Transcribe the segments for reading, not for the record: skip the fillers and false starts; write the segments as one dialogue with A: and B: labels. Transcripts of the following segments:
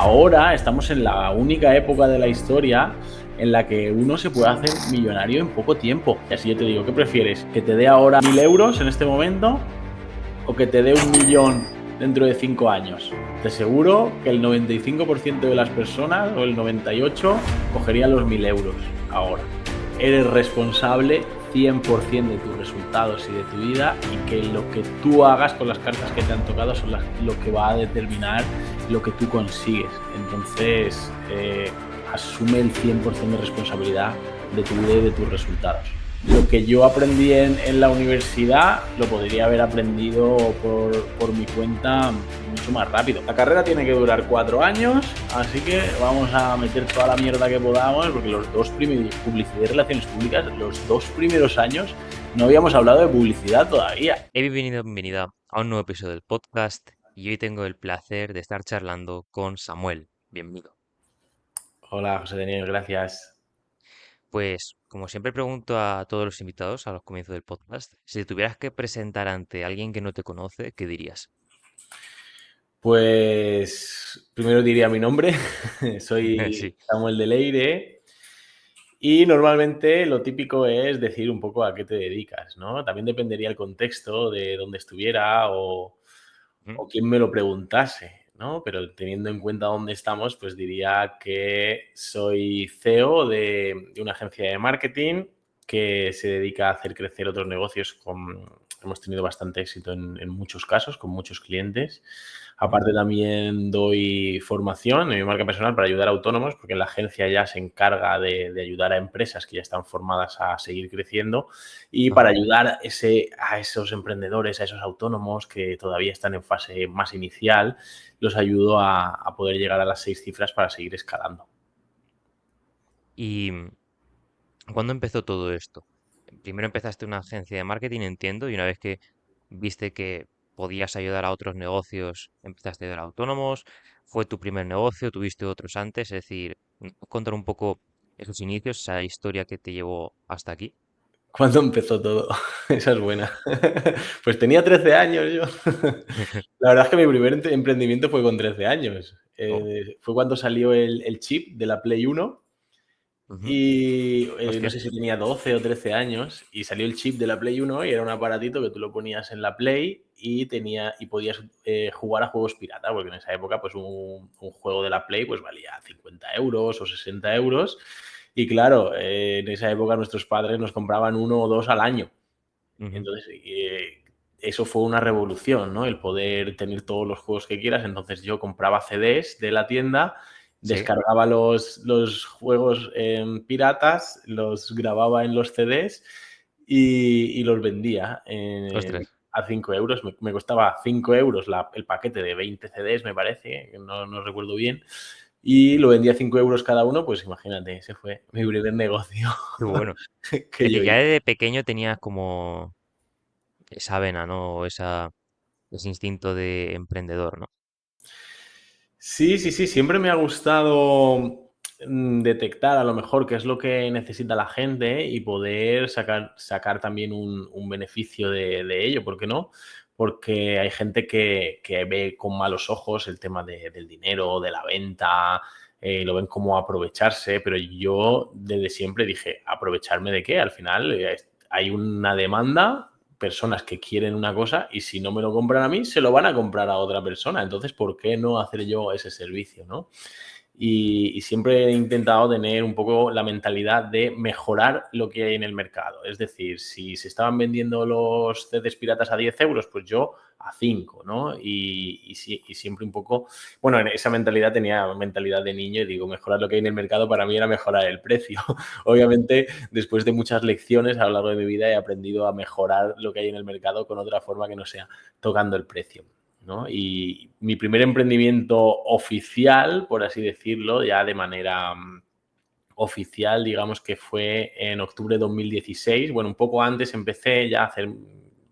A: Ahora estamos en la única época de la historia en la que uno se puede hacer millonario en poco tiempo. Y así yo te digo, ¿qué prefieres? ¿Que te dé ahora 1.000 euros en este momento o que te dé 1.000.000 dentro de 5 años? Te aseguro que el 95% de las personas, o el 98%, cogerían los 1.000 euros ahora. Eres responsable 100% de tus resultados y de tu vida, y que lo que tú hagas con las cartas que te han tocado son lo que va a determinar lo que tú consigues. Entonces, asume el 100% de responsabilidad de tu vida y de tus resultados. Lo que yo aprendí en la universidad lo podría haber aprendido por mi cuenta mucho más rápido. La carrera tiene que durar 4 años, así que vamos a meter toda la mierda que podamos, porque los dos primeros, publicidad y relaciones públicas, los 2 primeros años no habíamos hablado de publicidad todavía.
B: Bienvenida a un nuevo episodio del podcast y hoy tengo el placer de estar charlando con Samuel. Bienvenido.
A: Hola, José Daniel, gracias.
B: Pues, como siempre pregunto a todos los invitados a los comienzos del podcast, si te tuvieras que presentar ante alguien que no te conoce, ¿qué dirías?
A: Pues primero diría mi nombre, soy
B: Sí.
A: Samuel de Leire, y normalmente lo típico es decir un poco a qué te dedicas, ¿no? También dependería el contexto de dónde estuviera
B: Ujú.
A: o quién me lo preguntase, ¿no? Pero teniendo en cuenta dónde estamos, pues diría que soy CEO de una agencia de marketing que se dedica a hacer crecer otros negocios. Hemos tenido bastante éxito en muchos casos, con muchos clientes.
B: Ujú.
A: Aparte, también doy formación en mi marca personal para ayudar a autónomos, porque la agencia ya se encarga de ayudar a empresas que ya están formadas a seguir creciendo, y para
B: Ajá.
A: ayudar a esos emprendedores, a esos autónomos que todavía están en fase más inicial, los ayudo a poder llegar a las 6 cifras para seguir escalando.
B: ¿Y cuándo empezó todo esto? Primero empezaste una agencia de marketing, entiendo, y una vez que viste que podías ayudar a otros negocios, empezaste a ayudar a autónomos, fue tu primer negocio, tuviste otros antes, es decir, contar un poco esos inicios, esa historia que te llevó hasta aquí.
A: ¿Cuándo empezó todo? Esa es buena. Pues tenía 13 años yo. La verdad es que mi primer emprendimiento fue con 13 años.
B: Oh.
A: Fue cuando salió el chip de la Play 1.
B: Ujú.
A: Y no
B: Hostia.
A: sé si tenía 12 o 13 años, y salió el chip de la Play 1 y era un aparatito que tú lo ponías en la Play y podías jugar a juegos pirata, porque en esa época pues un juego de la Play pues valía 50 euros o 60 euros. Y claro, en esa época nuestros padres nos compraban uno o dos al año.
B: Ujú.
A: Entonces, eso fue una revolución, ¿no? El poder tener todos los juegos que quieras. Entonces yo compraba CDs de la tienda,
B: Sí.
A: descargaba los juegos piratas, los grababa en los CDs y los vendía
B: Ostras.
A: a 5 euros. Me costaba 5 euros el paquete de 20 CDs, me parece, que no recuerdo bien, y lo vendía a 5 euros cada uno. Pues imagínate, ese fue mi primer negocio
B: Qué bueno.
A: que
B: Es
A: yo
B: decir, ya
A: hice.
B: desde pequeño tenías como esa vena, ¿no? O ese instinto de emprendedor, ¿no?
A: Sí, sí, sí, siempre me ha gustado detectar a lo mejor qué es lo que necesita la gente y poder sacar también un beneficio de ello, ¿por qué no? Porque hay gente que ve con malos ojos el tema del dinero, de la venta, lo ven como aprovecharse, pero yo desde siempre dije, ¿aprovecharme de qué? Al final hay una demanda, personas que quieren una cosa, y si no me lo compran a mí, se lo van a comprar a otra persona. Entonces, ¿por qué no hacer yo ese servicio, no? Y siempre he intentado tener un poco la mentalidad de mejorar lo que hay en el mercado. Es decir, si se estaban vendiendo los CDs piratas a 10 euros, pues yo a 5, ¿no? Y siempre un poco, bueno, en esa mentalidad tenía mentalidad de niño, y digo, mejorar lo que hay en el mercado para mí era mejorar el precio. Obviamente, después de muchas lecciones a lo largo de mi vida, he aprendido a mejorar lo que hay en el mercado con otra forma que no sea tocando el precio, ¿no? Y mi primer emprendimiento oficial, por así decirlo, ya de manera oficial, digamos que fue en octubre de 2016. Bueno, un poco antes empecé ya a hacer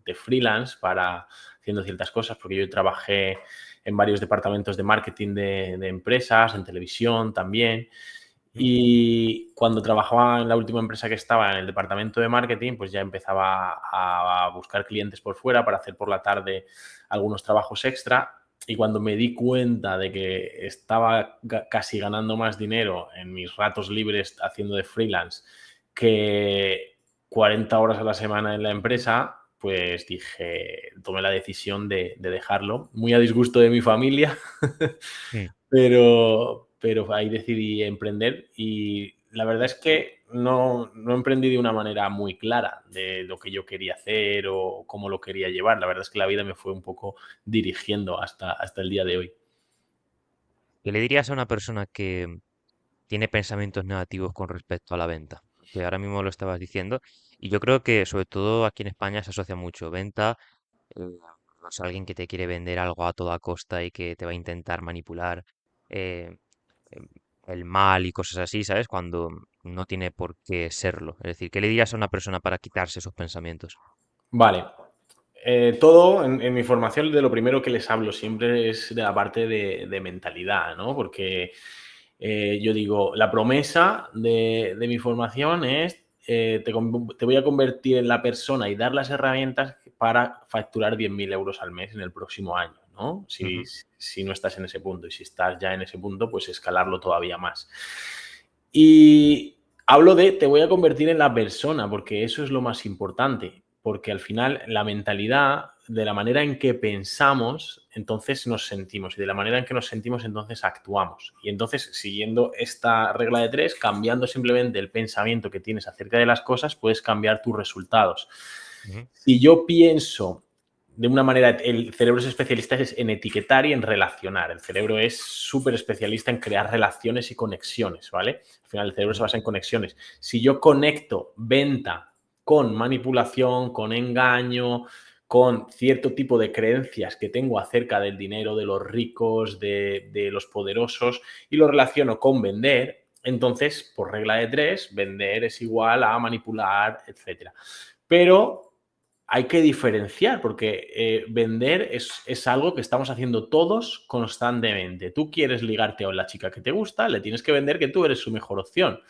A: de freelance para haciendo ciertas cosas, porque yo trabajé en varios departamentos de marketing de empresas, en televisión también.
B: Mm.
A: Y cuando trabajaba en la última empresa que estaba, en el departamento de marketing, pues ya empezaba a buscar clientes por fuera para hacer por la tarde algunos trabajos extra. Y cuando me di cuenta de que estaba casi ganando más dinero en mis ratos libres haciendo de freelance que 40 horas a la semana en la empresa, pues dije, tomé la decisión de dejarlo, muy a disgusto de mi familia,
B: Mm.
A: pero ahí decidí emprender y la verdad es que no emprendí de una manera muy clara de lo que yo quería hacer o cómo lo quería llevar. La verdad es que la vida me fue un poco dirigiendo hasta el día de hoy.
B: ¿Qué le dirías a una persona que tiene pensamientos negativos con respecto a la venta? Que ahora mismo lo estabas diciendo, y yo creo que sobre todo aquí en España se asocia mucho venta, o sea, alguien que te quiere vender algo a toda costa y que te va a intentar manipular, eh, em, el mal y cosas así, ¿sabes? Cuando no tiene por qué serlo. Es decir, ¿qué le dirías a una persona para quitarse esos pensamientos?
A: Vale. Todo en mi formación de lo primero que les hablo siempre es de la parte de mentalidad, ¿no? Porque yo digo, la promesa de mi formación es te voy a convertir en la persona y dar las herramientas para facturar 10.000 euros al mes en el próximo año, ¿no? Si,
B: Ujú,
A: si no estás en ese punto y si estás ya en ese punto, pues escalarlo todavía más. Y hablo de te voy a convertir en la persona, porque eso es lo más importante, porque al final la mentalidad, de la manera en que pensamos, entonces nos sentimos, y de la manera en que nos sentimos, entonces actuamos. Y entonces, siguiendo esta regla de tres, cambiando simplemente el pensamiento que tienes acerca de las cosas, puedes cambiar tus resultados.
B: ujú,
A: Si yo pienso de una manera, el cerebro es especialista en etiquetar y en relacionar. El cerebro es súper especialista en crear relaciones y conexiones, ¿vale? Al final el cerebro se
B: ujú,
A: basa en conexiones. Si yo conecto venta con manipulación, con engaño, con cierto tipo de creencias que tengo acerca del dinero, de los ricos, de los poderosos, y lo relaciono con vender, entonces, por regla de tres, vender es igual a manipular, etcétera. Pero hay que diferenciar porque vender es algo que estamos haciendo todos constantemente. Tú quieres ligarte a la chica que te gusta, le tienes que vender que tú eres su mejor opción.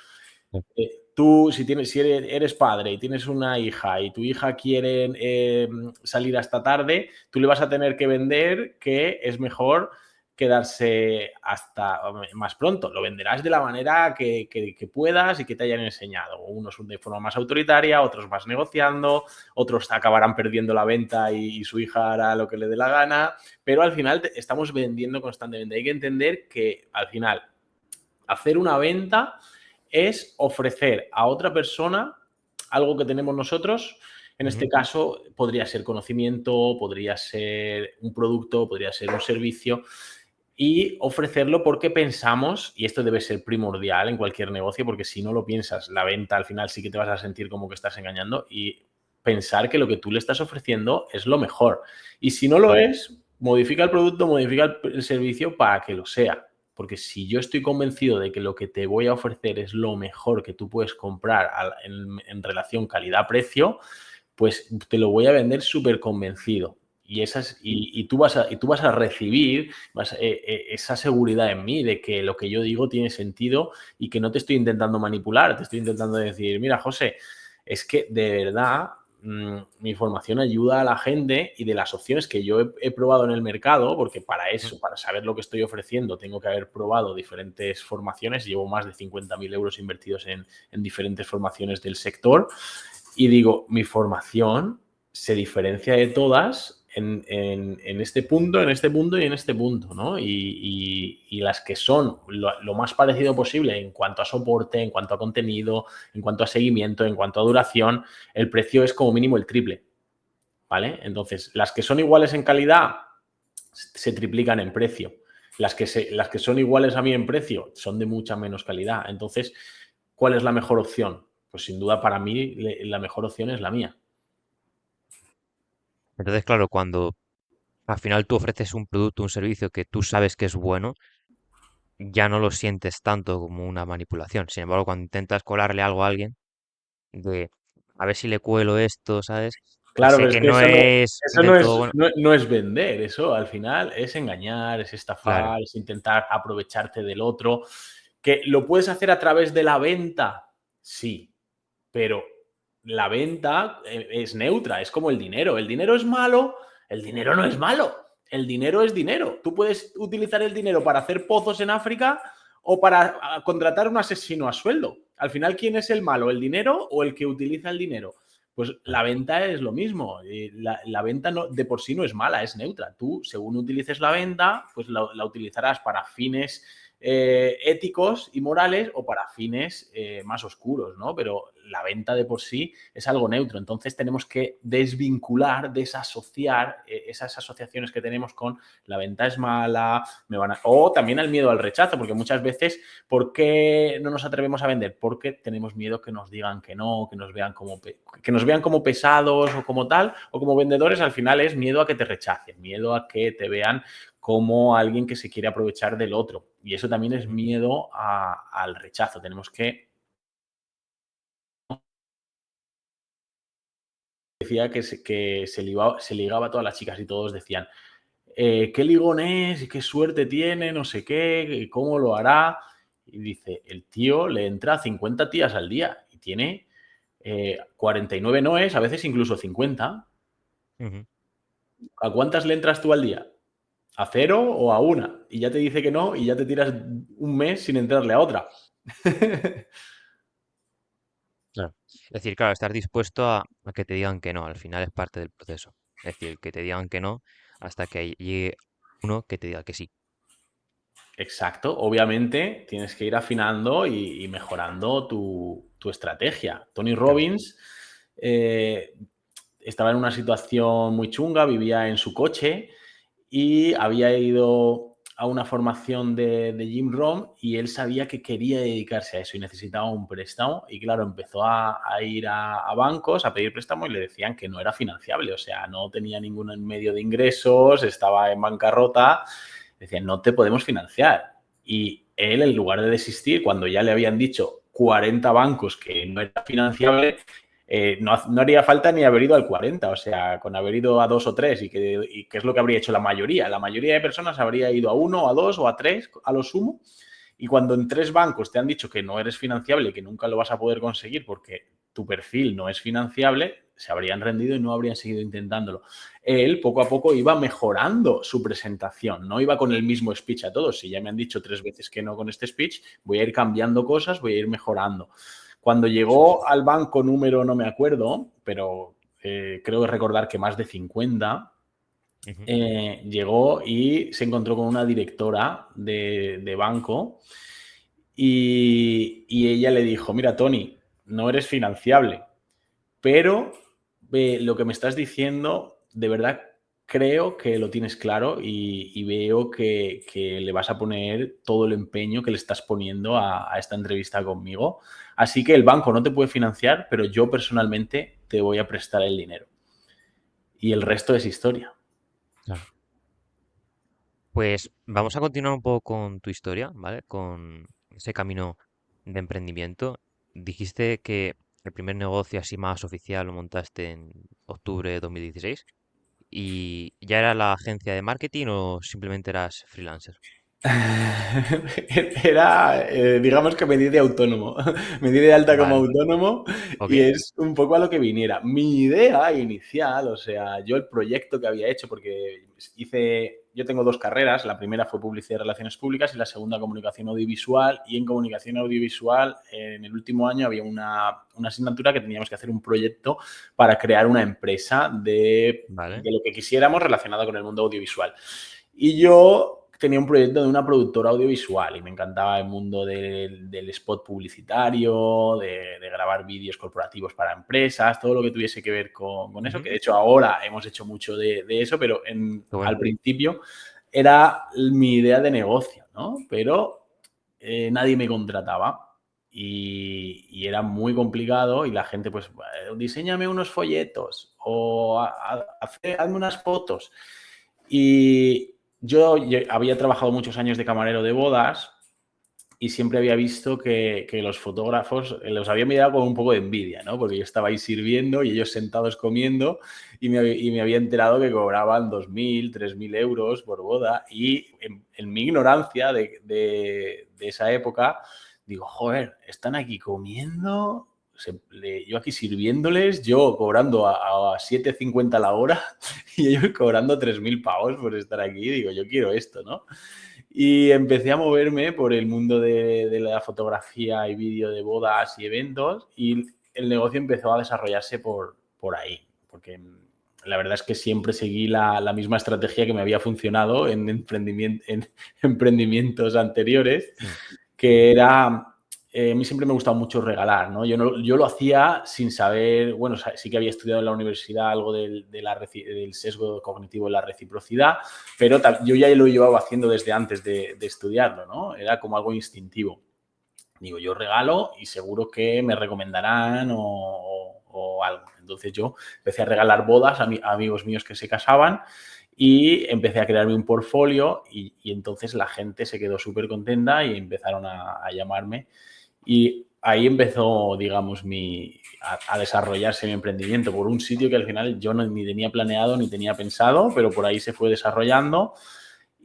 A: Tú, si eres padre y tienes una hija y tu hija quiere salir hasta tarde, tú le vas a tener que vender que es mejor quedarse hasta más pronto. Lo venderás de la manera que puedas y que te hayan enseñado. Unos de forma más autoritaria, otros más negociando, otros acabarán perdiendo la venta y su hija hará lo que le dé la gana, pero al final estamos vendiendo constantemente. Hay que entender que al final hacer una venta es ofrecer a otra persona algo que tenemos nosotros. En este
B: ujú.
A: caso, podría ser conocimiento, podría ser un producto, podría ser un servicio, y ofrecerlo porque pensamos, y esto debe ser primordial en cualquier negocio, porque si no lo piensas, la venta al final sí que te vas a sentir como que estás engañando, y pensar que lo que tú le estás ofreciendo es lo mejor. Y si no lo
B: Mm.
A: es, modifica el producto, modifica el servicio para que lo sea. Porque si yo estoy convencido de que lo que te voy a ofrecer es lo mejor que tú puedes comprar en relación calidad-precio, pues te lo voy a vender súper convencido. Y tú vas a recibir esa seguridad en mí de que lo que yo digo tiene sentido y que no te estoy intentando manipular, te estoy intentando decir, mira, José, es que de verdad mi formación ayuda a la gente y de las opciones que yo he probado en el mercado, porque para
B: Ujú.
A: eso, para saber lo que estoy ofreciendo, tengo que haber probado diferentes formaciones. Llevo más de 50.000 euros invertidos en diferentes formaciones del sector y digo, mi formación se diferencia de todas en este punto, en este punto y en este punto, ¿no? Y las que son lo más parecido posible en cuanto a soporte, en cuanto a contenido, en cuanto a seguimiento, en cuanto a duración, el precio es como mínimo el triple, ¿vale? Entonces, las que son iguales en calidad se triplican en precio. Las que son iguales a mí en precio son de mucha menos calidad. Entonces, ¿cuál es la mejor opción? Pues sin duda para mí la mejor opción es la mía.
B: Entonces, claro, cuando al final tú ofreces un producto, un servicio que tú sabes que es bueno, ya no lo sientes tanto como una manipulación. Sin embargo, cuando intentas colarle algo a alguien, de a ver si le cuelo esto, ¿sabes? Que
A: Claro,
B: sé
A: pero es
B: que
A: que
B: no
A: eso no,
B: es
A: eso no
B: del todo
A: es,
B: bueno.
A: no, no es vender, eso al final es engañar, es
B: Claro.
A: estafar, es intentar aprovecharte del otro. ¿Que lo puedes hacer a través de la venta? Sí, pero la venta es neutra, es como el dinero. ¿El dinero es malo? El dinero no es malo. el dinero es dinero. Tú puedes utilizar el dinero para hacer pozos en África o para contratar un asesino a sueldo. Al final, ¿quién es el malo? ¿El dinero o el que utiliza el dinero? Pues la venta es lo mismo. La venta no, de por sí no es mala, es neutra. Tú, según utilices la venta, pues la utilizarás para fines éticos y morales o para fines más oscuros, ¿no? Pero la venta de por sí es algo neutro. Entonces tenemos que desvincular, desasociar esas asociaciones que tenemos con la venta es mala, o también el miedo al rechazo, porque muchas veces, ¿por qué no nos atrevemos a vender? Porque tenemos miedo que nos digan que no, que nos vean como pesados o como tal, o como vendedores. Al final es miedo a que te rechacen, miedo a que te vean como alguien que se quiere aprovechar del otro. Y eso también es
B: Ujú.
A: miedo al rechazo. Tenemos que... Decía se ligaba a todas las chicas y todos decían, qué ligón es, qué suerte tiene, no sé qué, cómo lo hará. Y dice, el tío le entra a 50 tías al día y tiene 49 noes, a veces incluso 50.
B: Ujú.
A: ¿A cuántas le entras tú al día? ¿A cero o a una? Y ya te dice que no y ya te tiras un mes sin entrarle a otra.
B: Claro. Es decir, claro, estar dispuesto a que te digan que no, al final es parte del proceso. Es decir, que te digan que no hasta que llegue uno que te diga que sí.
A: Exacto. Obviamente tienes que ir afinando y mejorando tu estrategia. Tony
B: Claro.
A: Robbins estaba en una situación muy chunga, vivía en su coche y había ido a una formación de Jim Rohn y él sabía que quería dedicarse a eso y necesitaba un préstamo y claro, empezó a ir a bancos a pedir préstamo y le decían que no era financiable, o sea, no tenía ningún medio de ingresos, estaba en bancarrota, decían, no te podemos financiar. Y él, en lugar de desistir, cuando ya le habían dicho 40 bancos que no era financiable, no haría falta ni haber ido al 40, o sea, con haber ido a dos o tres y que es lo que habría hecho la mayoría. La mayoría de personas habría ido a uno, a dos o a tres, a lo sumo. Y cuando en tres bancos te han dicho que no eres financiable y que nunca lo vas a poder conseguir porque tu perfil no es financiable, se habrían rendido y no habrían seguido intentándolo. Él poco a poco iba mejorando su presentación, no iba con el mismo speech a todos. Si ya me han dicho tres veces que no con este speech, voy a ir cambiando cosas, voy a ir mejorando. Cuando
B: Sí, sí.
A: llegó al banco número, no me acuerdo, pero creo recordar que más de 50,
B: Ujú.
A: llegó y se encontró con una directora de banco y ella le dijo, mira, Tony, no eres financiable, pero lo que me estás diciendo, de verdad creo que lo tienes claro y veo que le vas a poner todo el empeño que le estás poniendo a esta entrevista conmigo. Así que el banco no te puede financiar, pero yo personalmente te voy a prestar el dinero. Y el resto es historia.
B: Claro. Pues vamos a continuar un poco con tu historia, ¿vale? Con ese camino de emprendimiento. Dijiste que el primer negocio así más oficial lo montaste en octubre de 2016. ¿Y ya era la agencia de marketing o simplemente eras freelancer?
A: Era, digamos que me di de autónomo, me di de alta como
B: Vale,
A: autónomo
B: ok,
A: y es un poco a lo que viniera. Mi idea inicial, o sea, yo el proyecto que había hecho, porque yo tengo dos carreras, la primera fue publicidad y relaciones públicas y la segunda comunicación audiovisual y en comunicación audiovisual en el último año había una asignatura que teníamos que hacer un proyecto para crear una empresa
B: vale.
A: de lo que quisiéramos relacionado con el mundo audiovisual. Y yo tenía un proyecto de una productora audiovisual y me encantaba el mundo del spot publicitario, de grabar vídeos corporativos para empresas, todo lo que tuviese que ver con eso,
B: Ujú.
A: que de hecho ahora hemos hecho mucho de eso, pero
B: Qué
A: al
B: bueno.
A: principio era mi idea de negocio, ¿no? Pero nadie me contrataba. Y era muy complicado y la gente pues, diseñame unos folletos o hazme unas fotos. Y yo había trabajado muchos años de camarero de bodas y siempre había visto que los fotógrafos los había mirado con un poco de envidia, ¿no? Porque yo estaba ahí sirviendo y ellos sentados comiendo y me había enterado que cobraban 2.000, 3.000 euros por boda y en mi ignorancia de esa época digo, joder, están aquí comiendo yo aquí sirviéndoles, yo cobrando a 7,50 la hora y ellos cobrando 3.000 pavos por estar aquí. Digo, yo quiero esto, ¿no? Y empecé a moverme por el mundo de la fotografía y vídeo de bodas y eventos, y el negocio empezó a desarrollarse por ahí, porque la verdad es que siempre seguí la misma estrategia que me había funcionado en emprendimientos anteriores,
B: Mm.
A: que era, a mí siempre me ha gustado mucho regalar, ¿no? Yo lo hacía sin saber, bueno, sí que había estudiado en la universidad algo del sesgo cognitivo de la reciprocidad, pero yo ya lo llevaba haciendo desde antes de estudiarlo, ¿no? Era como algo instintivo. Digo, yo regalo y seguro que me recomendarán o algo. Entonces yo empecé a regalar bodas a amigos míos que se casaban y empecé a crearme un portfolio y entonces la gente se quedó súper contenta y empezaron a llamarme. Y ahí empezó, digamos, a desarrollarse mi emprendimiento por un sitio que al final yo ni tenía planeado ni tenía pensado, pero por ahí se fue desarrollando.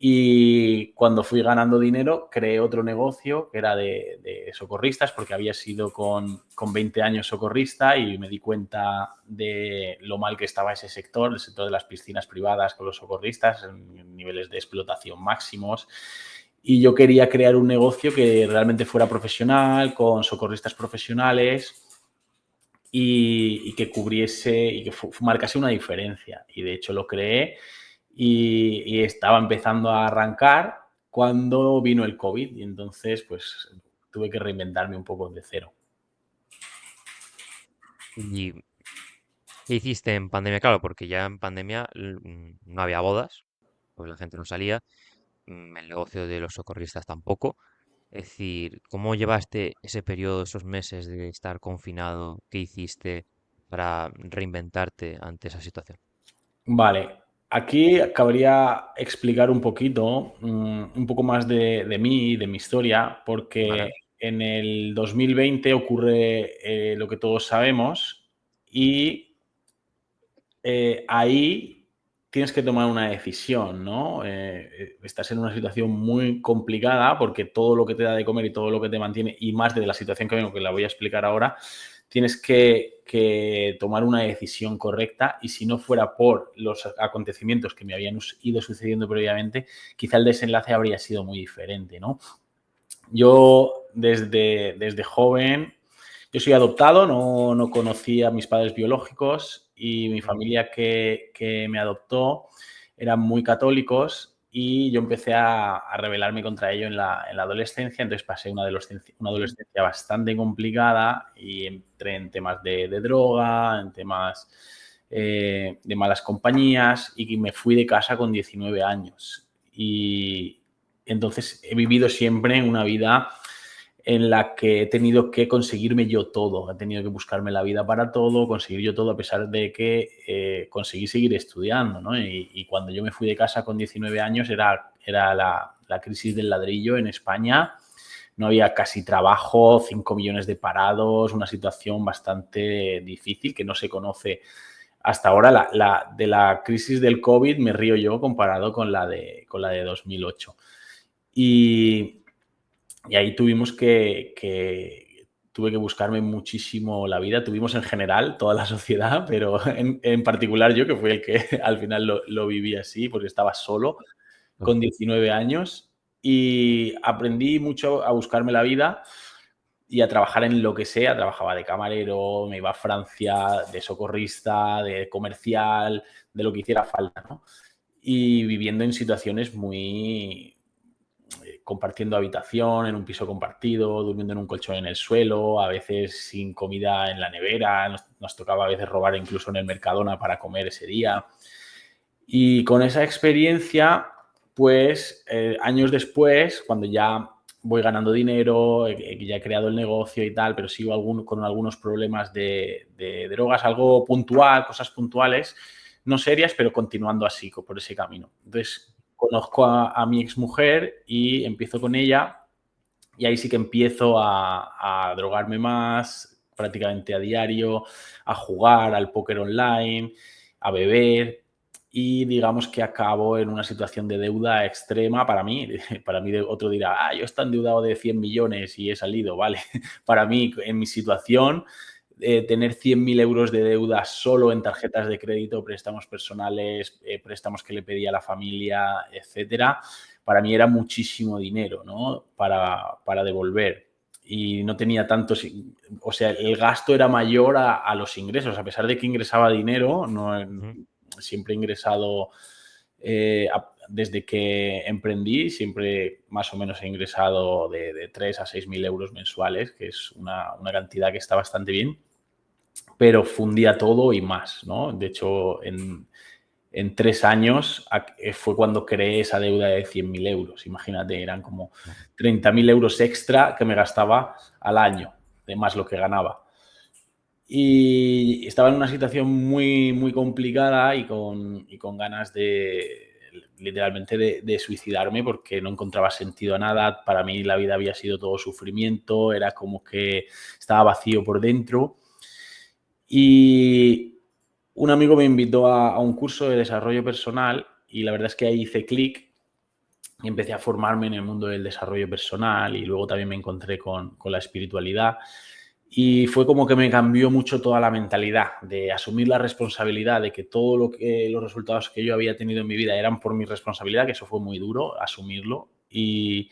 A: Y cuando fui ganando dinero, creé otro negocio que era de socorristas, porque había sido con 20 años socorrista y me di cuenta de lo mal que estaba ese sector, el sector de las piscinas privadas con los socorristas, en niveles de explotación máximos. Y yo quería crear un negocio que realmente fuera profesional, con socorristas profesionales y que cubriese y que marcase una diferencia. Y de hecho lo creé y estaba empezando a arrancar cuando vino el COVID y entonces pues tuve que reinventarme un poco de cero.
B: ¿Y qué hiciste en pandemia? Claro, porque ya en pandemia no había bodas, pues la gente no salía, el negocio de los socorristas tampoco. Es decir, ¿cómo llevaste ese periodo, esos meses de estar confinado? ¿Qué hiciste para reinventarte ante esa situación?
A: Vale, aquí cabría explicar un poquito, un poco más de mí, de mi historia, porque
B: ¿Vale?
A: en el 2020 ocurre lo que todos sabemos y ahí tienes que tomar una decisión, ¿no? Estás en una situación muy complicada porque todo lo que te da de comer y todo lo que te mantiene, y más de la situación que vengo, que la voy a explicar ahora, tienes que tomar una decisión correcta y si no fuera por los acontecimientos que me habían ido sucediendo previamente, quizá el desenlace habría sido muy diferente, ¿no? Yo desde joven, yo soy adoptado, no conocí a mis padres biológicos y mi
B: Mm.
A: familia que me adoptó eran muy católicos y yo empecé a rebelarme contra ello en la adolescencia, entonces pasé una adolescencia bastante complicada y entré en temas de droga, en temas de malas compañías y me fui de casa con 19 años. Y entonces he vivido siempre una vida en la que he tenido que conseguirme yo todo, he tenido que buscarme la vida para todo, conseguir yo todo a pesar de que conseguí seguir estudiando, ¿no? Y cuando yo me fui de casa con 19 años era la crisis del ladrillo en España, no había casi trabajo, 5 millones de parados, una situación bastante difícil que no se conoce hasta ahora. De la crisis del COVID me río yo comparado con la de 2008. Y, y ahí tuve que buscarme muchísimo la vida. Tuvimos en general toda la sociedad, pero en particular yo, que fui el que al final lo viví así, porque estaba solo con
B: Uf.
A: 19 años y aprendí mucho a buscarme la vida y a trabajar en lo que sea. Trabajaba de camarero, me iba a Francia, de socorrista, de comercial, de lo que hiciera falta, ¿no? Y viviendo en situaciones muy, compartiendo habitación, en un piso compartido, durmiendo en un colchón en el suelo, a veces sin comida en la nevera, nos tocaba a veces robar incluso en el Mercadona para comer ese día. Y con esa experiencia, pues años después, cuando ya voy ganando dinero, ya he creado el negocio y tal, pero sigo con algunos problemas de drogas, algo puntual, cosas puntuales, no serias, pero continuando así, por ese camino. Entonces, conozco a mi exmujer y empiezo con ella y ahí sí que empiezo a drogarme más, prácticamente a diario, a jugar al póker online, a beber y digamos que acabo en una situación de deuda extrema para mí. Para mí otro dirá, yo estoy endeudado de 100 millones y he salido, vale. Para mí, en mi situación, tener 100.000 euros de deuda solo en tarjetas de crédito, préstamos personales, préstamos que le pedía a la familia, etcétera, para mí era muchísimo dinero, ¿no? Para devolver. Y no tenía tantos, o sea, el gasto era mayor a los ingresos, a pesar de que ingresaba dinero, no,
B: Ujú.
A: siempre he ingresado, desde que emprendí, siempre más o menos he ingresado de 3 a 6.000 euros mensuales, que es una cantidad que está bastante bien, pero fundía todo y más, ¿no? De hecho, en 3 años fue cuando creé esa deuda de 100.000 euros. Imagínate, eran como
B: Claro.
A: 30.000 euros extra que me gastaba al año, de más lo que ganaba. Y estaba en una situación muy, muy complicada y con ganas de, literalmente, de suicidarme porque no encontraba sentido a nada. Para mí la vida había sido todo sufrimiento, era como que estaba vacío por dentro. Y un amigo me invitó a un curso de desarrollo personal y la verdad es que ahí hice clic y empecé a formarme en el mundo del desarrollo personal y luego también me encontré con la espiritualidad y fue como que me cambió mucho toda la mentalidad de asumir la responsabilidad de que todo los resultados que yo había tenido en mi vida eran por mi responsabilidad, que eso fue muy duro, asumirlo y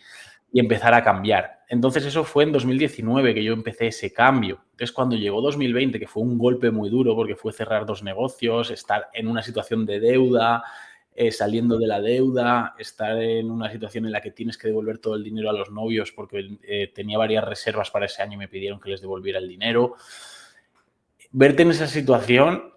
A: empezar a cambiar. Entonces eso fue en 2019 que yo empecé ese cambio. Entonces cuando llegó 2020, que fue un golpe muy duro porque fue cerrar 2 negocios, estar en una situación de deuda, saliendo de la deuda, estar en una situación en la que tienes que devolver todo el dinero a los novios porque tenía varias reservas para ese año y me pidieron que les devolviera el dinero. Verte en esa situación,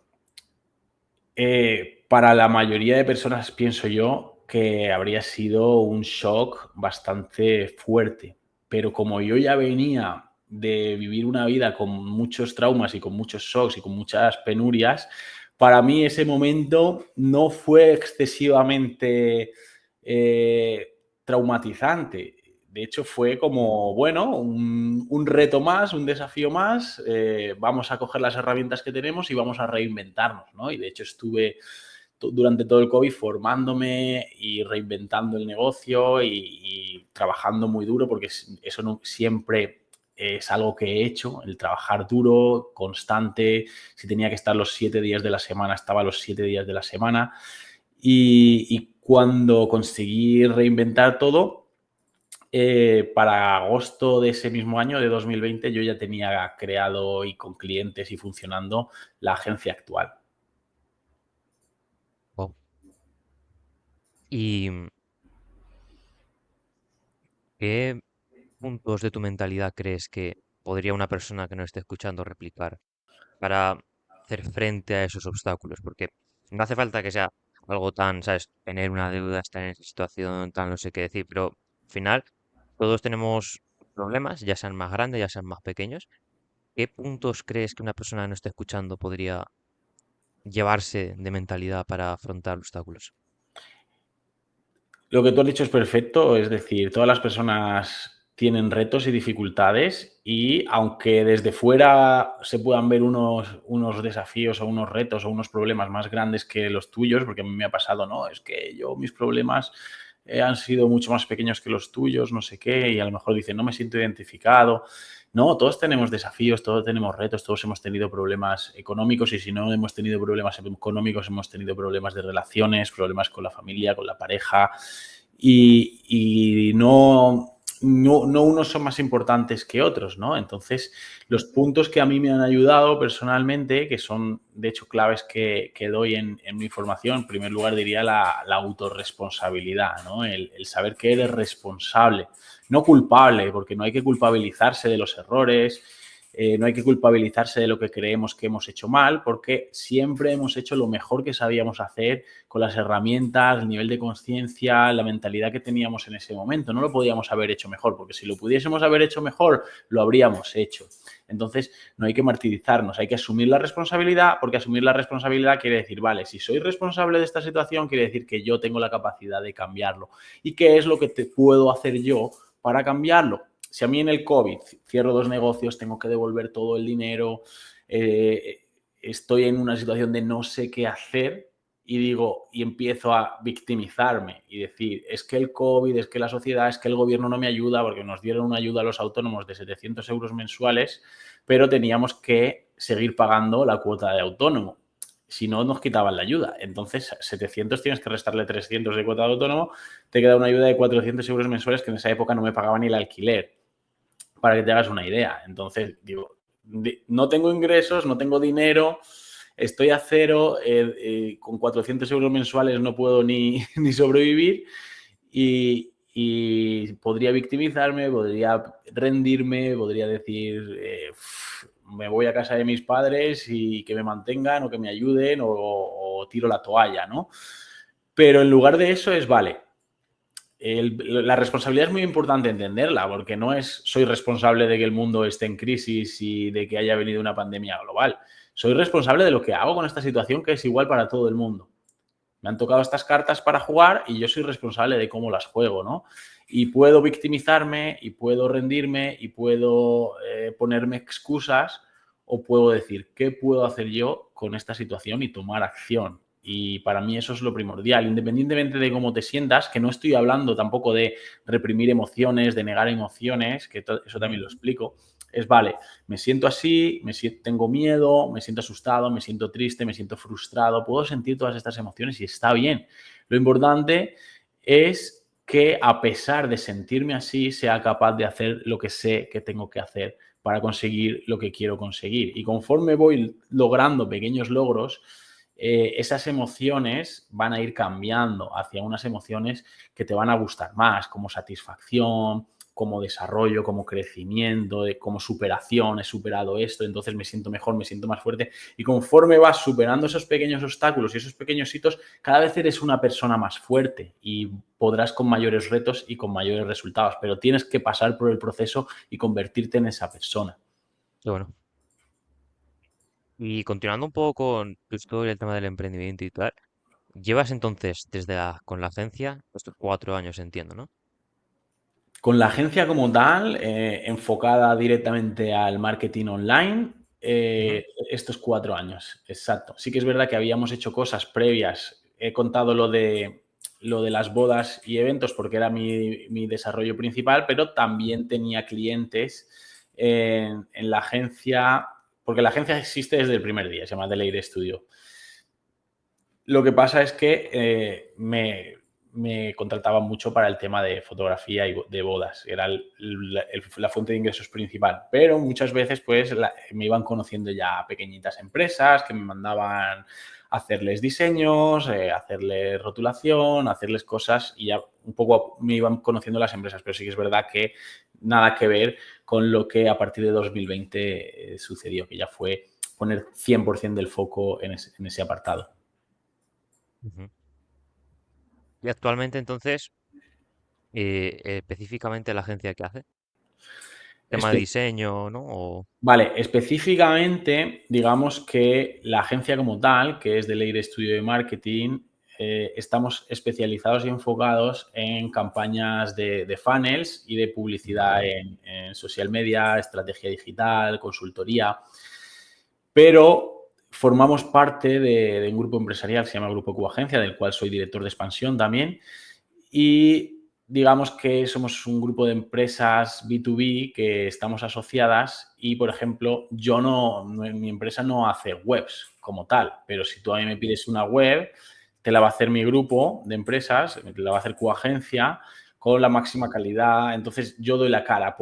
A: para la mayoría de personas pienso yo que habría sido un shock bastante fuerte. Pero como yo ya venía de vivir una vida con muchos traumas y con muchos shocks y con muchas penurias, para mí ese momento no fue excesivamente traumatizante. De hecho, fue como, bueno, un reto más, un desafío más, vamos a coger las herramientas que tenemos y vamos a reinventarnos, ¿no? Y de hecho estuve durante todo el COVID formándome y reinventando el negocio y trabajando muy duro porque eso no siempre es algo que he hecho, el trabajar duro, constante. Si tenía que estar los 7 días de la semana, estaba los 7 días de la semana. Y cuando conseguí reinventar todo, para agosto de ese mismo año, de 2020, yo ya tenía creado y con clientes y funcionando la agencia actual.
B: Wow. ¿Y qué puntos de tu mentalidad crees que podría una persona que nos esté escuchando replicar para hacer frente a esos obstáculos? Porque no hace falta que sea algo tan, ¿sabes? Tener una deuda, estar en esa situación, tan no sé qué decir, pero al final todos tenemos problemas, ya sean más grandes, ya sean más pequeños. ¿Qué puntos crees que una persona que nos esté escuchando podría llevarse de mentalidad para afrontar obstáculos?
A: Lo que tú has dicho es perfecto, es decir, todas las personas tienen retos y dificultades y aunque desde fuera se puedan ver unos desafíos o unos retos o unos problemas más grandes que los tuyos, porque a mí me ha pasado, no, es que yo mis problemas han sido mucho más pequeños que los tuyos, no sé qué, y a lo mejor dicen, no me siento identificado. No, todos tenemos desafíos, todos tenemos retos, todos hemos tenido problemas económicos y si no hemos tenido problemas económicos, hemos tenido problemas de relaciones, problemas con la familia, con la pareja y no unos son más importantes que otros, ¿no? Entonces, los puntos que a mí me han ayudado personalmente, que son de hecho claves que doy en mi formación, en primer lugar diría la autorresponsabilidad, ¿no? El saber que eres responsable, no culpable, porque no hay que culpabilizarse de los errores, no hay que culpabilizarse de lo que creemos que hemos hecho mal, porque siempre hemos hecho lo mejor que sabíamos hacer con las herramientas, el nivel de conciencia, la mentalidad que teníamos en ese momento. No lo podíamos haber hecho mejor, porque si lo pudiésemos haber hecho mejor, lo habríamos hecho. Entonces, no hay que martirizarnos, hay que asumir la responsabilidad, porque asumir la responsabilidad quiere decir, vale, si soy responsable de esta situación, quiere decir que yo tengo la capacidad de cambiarlo. ¿Y qué es lo que te puedo hacer yo para cambiarlo? Si a mí en el COVID cierro 2 negocios, tengo que devolver todo el dinero, estoy en una situación de no sé qué hacer, y digo, y empiezo a victimizarme y decir, es que el COVID, es que la sociedad, es que el gobierno no me ayuda, porque nos dieron una ayuda a los autónomos de 700 euros mensuales, pero teníamos que seguir pagando la cuota de autónomo. Si no, nos quitaban la ayuda. Entonces, 700 tienes que restarle 300 de cuota de autónomo, te queda una ayuda de 400 euros mensuales que en esa época no me pagaba ni el alquiler, para que te hagas una idea. Entonces, digo, no tengo ingresos, no tengo dinero, estoy a cero, con 400 euros mensuales no puedo ni, ni sobrevivir y podría victimizarme, podría rendirme, podría decir, me voy a casa de mis padres y que me mantengan o que me ayuden o tiro la toalla, ¿no? Pero en lugar de eso es, vale, la responsabilidad es muy importante entenderla, porque no es soy responsable de que el mundo esté en crisis y de que haya venido una pandemia global. Soy responsable de lo que hago con esta situación, que es igual para todo el mundo. Me han tocado estas cartas para jugar y yo soy responsable de cómo las juego, ¿no? Y puedo victimizarme y puedo rendirme y puedo ponerme excusas o puedo decir, ¿qué puedo hacer yo con esta situación y tomar acción? Y para mí eso es lo primordial, independientemente de cómo te sientas, que no estoy hablando tampoco de reprimir emociones, de negar emociones, que eso también lo explico, es vale, me siento así, tengo miedo, me siento asustado, me siento triste, me siento frustrado, puedo sentir todas estas emociones y está bien. Lo importante es que a pesar de sentirme así, sea capaz de hacer lo que sé que tengo que hacer para conseguir lo que quiero conseguir. Y conforme voy logrando pequeños logros, esas emociones van a ir cambiando hacia unas emociones que te van a gustar más, como satisfacción, como desarrollo, como crecimiento, como superación, he superado esto, entonces me siento mejor, me siento más fuerte. Y conforme vas superando esos pequeños obstáculos y esos pequeños hitos, cada vez eres una persona más fuerte y podrás con mayores retos y con mayores resultados, pero tienes que pasar por el proceso y convertirte en esa persona.
B: Qué bueno. Y continuando un poco con tu historia, el tema del emprendimiento y tal, llevas entonces con la agencia estos 4 años, entiendo, ¿no?
A: Con la agencia como tal, enfocada directamente al marketing online,
B: Ujú,
A: estos 4 años, exacto. Sí que es verdad que habíamos hecho cosas previas. He contado lo de las bodas y eventos porque era mi desarrollo principal, pero
B: ujú.
A: también tenía clientes en la agencia, porque la agencia existe desde el primer día, se llama Delair Studio. Lo que pasa es que me contrataban mucho para el tema de fotografía y de bodas. Era la fuente de ingresos principal. Pero muchas veces pues me iban conociendo ya pequeñitas empresas que me mandaban hacerles diseños, hacerles rotulación, hacerles cosas y ya un poco me iban conociendo las empresas. Pero sí que es verdad que nada que ver con lo que a partir de 2020 sucedió, que ya fue poner 100% del foco en ese apartado.
B: Ujú. Y actualmente entonces, específicamente la agencia que hace, tema de
A: Espe-
B: diseño, ¿no?
A: vale, específicamente, digamos que la agencia como tal, que es de Leire Estudio de Marketing, estamos especializados y enfocados en campañas de funnels y de publicidad
B: Vale.
A: en social media, estrategia digital, consultoría, pero formamos parte de un grupo empresarial que se llama Grupo Cuba Agencia, del cual soy director de expansión también, y digamos que somos un grupo de empresas B2B que estamos asociadas y, por ejemplo, mi empresa no hace webs como tal, pero si tú a mí me
B: Bien.
A: pides una web, te la va a hacer mi grupo de empresas, te la va a hacer Coagencia con la máxima
B: Ujú.
A: calidad. Entonces, yo doy la cara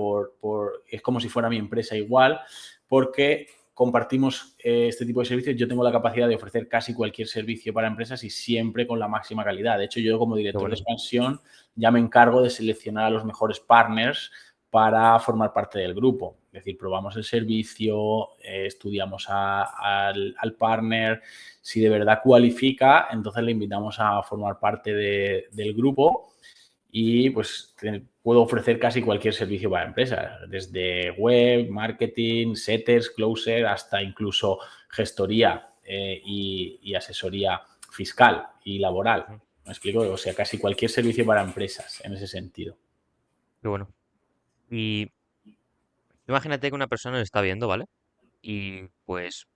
A: es como si fuera mi empresa igual, porque compartimos este tipo de servicios. Yo tengo la capacidad de ofrecer casi cualquier servicio para empresas y siempre con la máxima calidad. De hecho, yo como
B: Qué
A: director de
B: bueno.
A: expansión ya me encargo de seleccionar a los mejores partners para formar parte del grupo. Es decir, probamos el servicio, estudiamos al partner, si de verdad cualifica, entonces le invitamos a formar parte del grupo y pues puedo ofrecer casi cualquier servicio para empresas, desde web, marketing, setters, closer, hasta incluso gestoría y asesoría fiscal y laboral.
B: Ujú.
A: ¿Me explico? O sea, casi cualquier servicio para empresas en ese sentido.
B: Qué bueno. Y imagínate que una persona nos está viendo, ¿vale? Y pues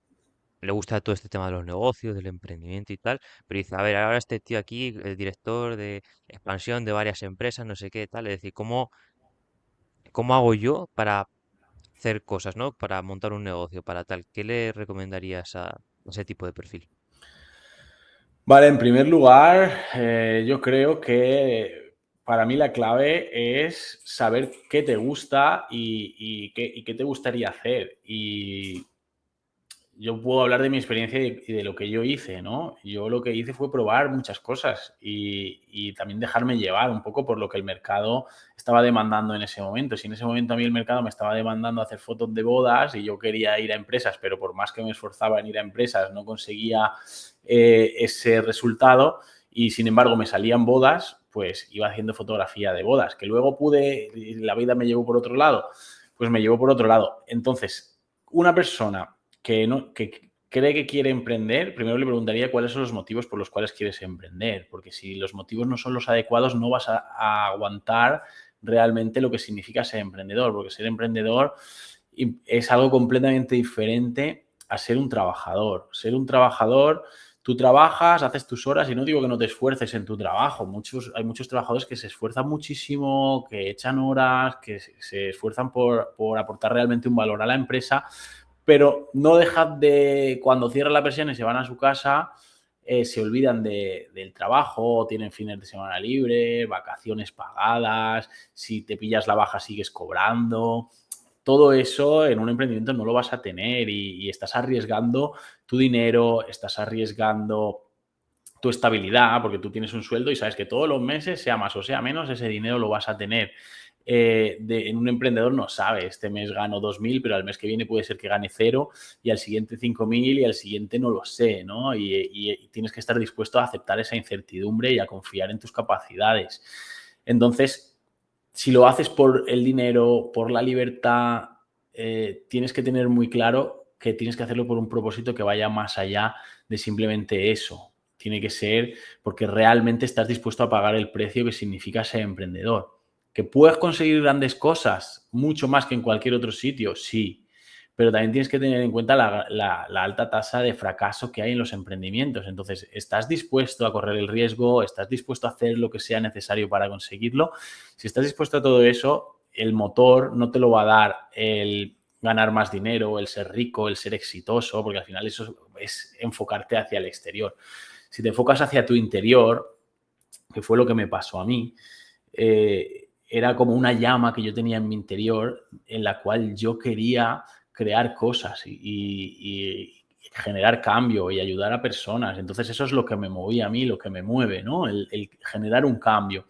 B: le gusta todo este tema de los negocios, del emprendimiento y tal, pero dice, a ver, ahora este tío aquí, el director de expansión de varias empresas, no sé qué, tal, es decir, ¿cómo hago yo para hacer cosas, ¿no? Para montar un negocio, para tal. ¿Qué le recomendarías a ese tipo de perfil?
A: Vale, en primer lugar, yo creo que para mí la clave es saber qué te gusta y qué te gustaría hacer. Y yo puedo hablar de mi experiencia y de lo que yo hice, ¿no? Yo lo que hice fue probar muchas cosas y también dejarme llevar un poco por lo que el mercado estaba demandando en ese momento. Si en ese momento a mí el mercado me estaba demandando hacer fotos de bodas y yo quería ir a empresas, pero por más que me esforzaba en ir a empresas no conseguía ese resultado y sin embargo me salían bodas, pues iba haciendo fotografía de bodas, que luego pude, la vida me llevó por otro lado, pues me llevó por otro lado. Entonces, una persona que cree que quiere emprender, primero le preguntaría cuáles son los motivos por los cuales quieres emprender, porque si los motivos no son los adecuados, no vas a aguantar realmente lo que significa ser emprendedor, porque ser emprendedor es algo completamente diferente a ser un trabajador. Ser un trabajador, tú trabajas, haces tus horas y no digo que no te esfuerces en tu trabajo. Hay muchos trabajadores que se esfuerzan muchísimo, que echan horas, que se esfuerzan por aportar realmente un valor a la empresa, pero no dejan de, cuando cierran la persiana y se van a su casa, se olvidan del trabajo, tienen fines de semana libre, vacaciones pagadas, si te pillas la baja sigues cobrando. Todo eso en un emprendimiento no lo vas a tener y estás arriesgando tu dinero, estás arriesgando tu estabilidad, porque tú tienes un sueldo y sabes que todos los meses, sea más o sea menos, ese dinero lo vas a tener. En un emprendedor no sabe, este mes gano 2.000, pero al mes que viene puede ser que gane cero y al siguiente 5.000 y al siguiente no lo sé, ¿no? Y tienes que estar dispuesto a aceptar esa incertidumbre y a confiar en tus capacidades. Entonces, si lo haces por el dinero, por la libertad, tienes que tener muy claro que tienes que hacerlo por un propósito que vaya más allá de simplemente eso. Tiene que ser porque realmente estás dispuesto a pagar el precio que significa ser emprendedor. ¿Que puedes conseguir grandes cosas, mucho más que en cualquier otro sitio? Sí, pero también tienes que tener en cuenta la alta tasa de fracaso que hay en los emprendimientos. Entonces, ¿estás dispuesto a correr el riesgo? ¿Estás dispuesto a hacer lo que sea necesario para conseguirlo? Si estás dispuesto a todo eso, el motor no te lo va a dar el ganar más dinero, el ser rico, el ser exitoso, porque al final eso es enfocarte hacia el exterior. Si te enfocas hacia tu interior, que fue lo que me pasó a mí, era como una llama que yo tenía en mi interior en la cual yo quería crear cosas y generar cambio y ayudar a personas. Entonces eso es lo que me movía a mí, lo que me mueve, ¿no? El generar un cambio.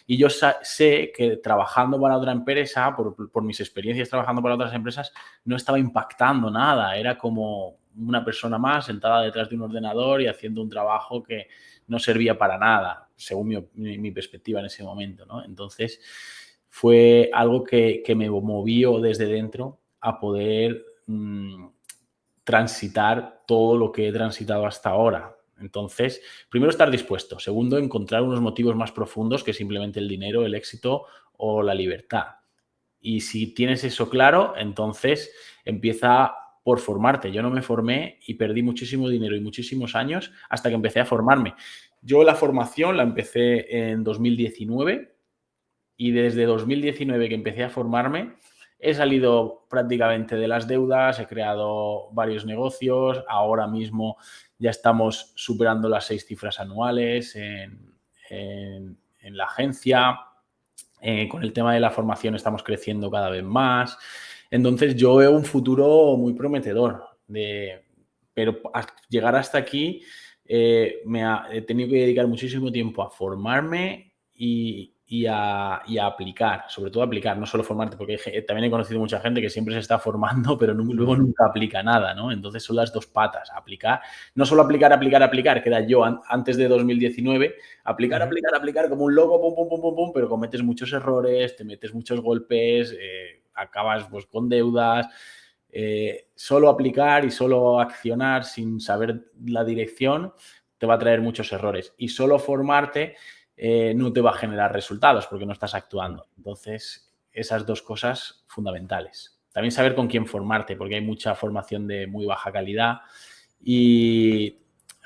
A: Y yo sé que trabajando para otra empresa, por mis experiencias trabajando para otras empresas, no estaba impactando nada. Era como una persona más sentada detrás de un ordenador y haciendo un trabajo que no servía para nada, según mi perspectiva en ese momento, ¿no? Entonces, fue algo que me movió desde dentro a poder transitar todo lo que he transitado hasta ahora. Entonces, primero estar dispuesto. Segundo, encontrar unos motivos más profundos que simplemente el dinero, el éxito o la libertad. Y si tienes eso claro, entonces empieza por formarte. Yo no me formé y perdí muchísimo dinero y muchísimos años hasta que empecé a formarme. Yo la formación la empecé en 2019 y desde 2019 que empecé a formarme he salido prácticamente de las deudas, he creado varios negocios, ahora mismo ya estamos superando las 6 cifras anuales en la agencia, con el tema de la formación estamos creciendo cada vez más, entonces yo veo un futuro muy prometedor, pero llegar hasta aquí he tenido que dedicar muchísimo tiempo a formarme y a aplicar, sobre todo a aplicar, no solo formarte, porque también he conocido mucha gente que siempre se está formando, pero luego
B: Mm,
A: nunca aplica nada, ¿no? Entonces son las dos patas, aplicar, no solo aplicar, que era yo antes de 2019,
B: ujú.
A: aplicar como un loco, pum, pum, pum, pum, pum, pero cometes muchos errores, te metes muchos golpes, acabas pues con deudas, solo aplicar y solo accionar sin saber la dirección te va a traer muchos errores. Y solo formarte no te va a generar resultados porque no estás
B: Claro.
A: actuando. Entonces, esas dos cosas fundamentales. También saber con quién formarte, porque hay mucha formación de muy baja calidad y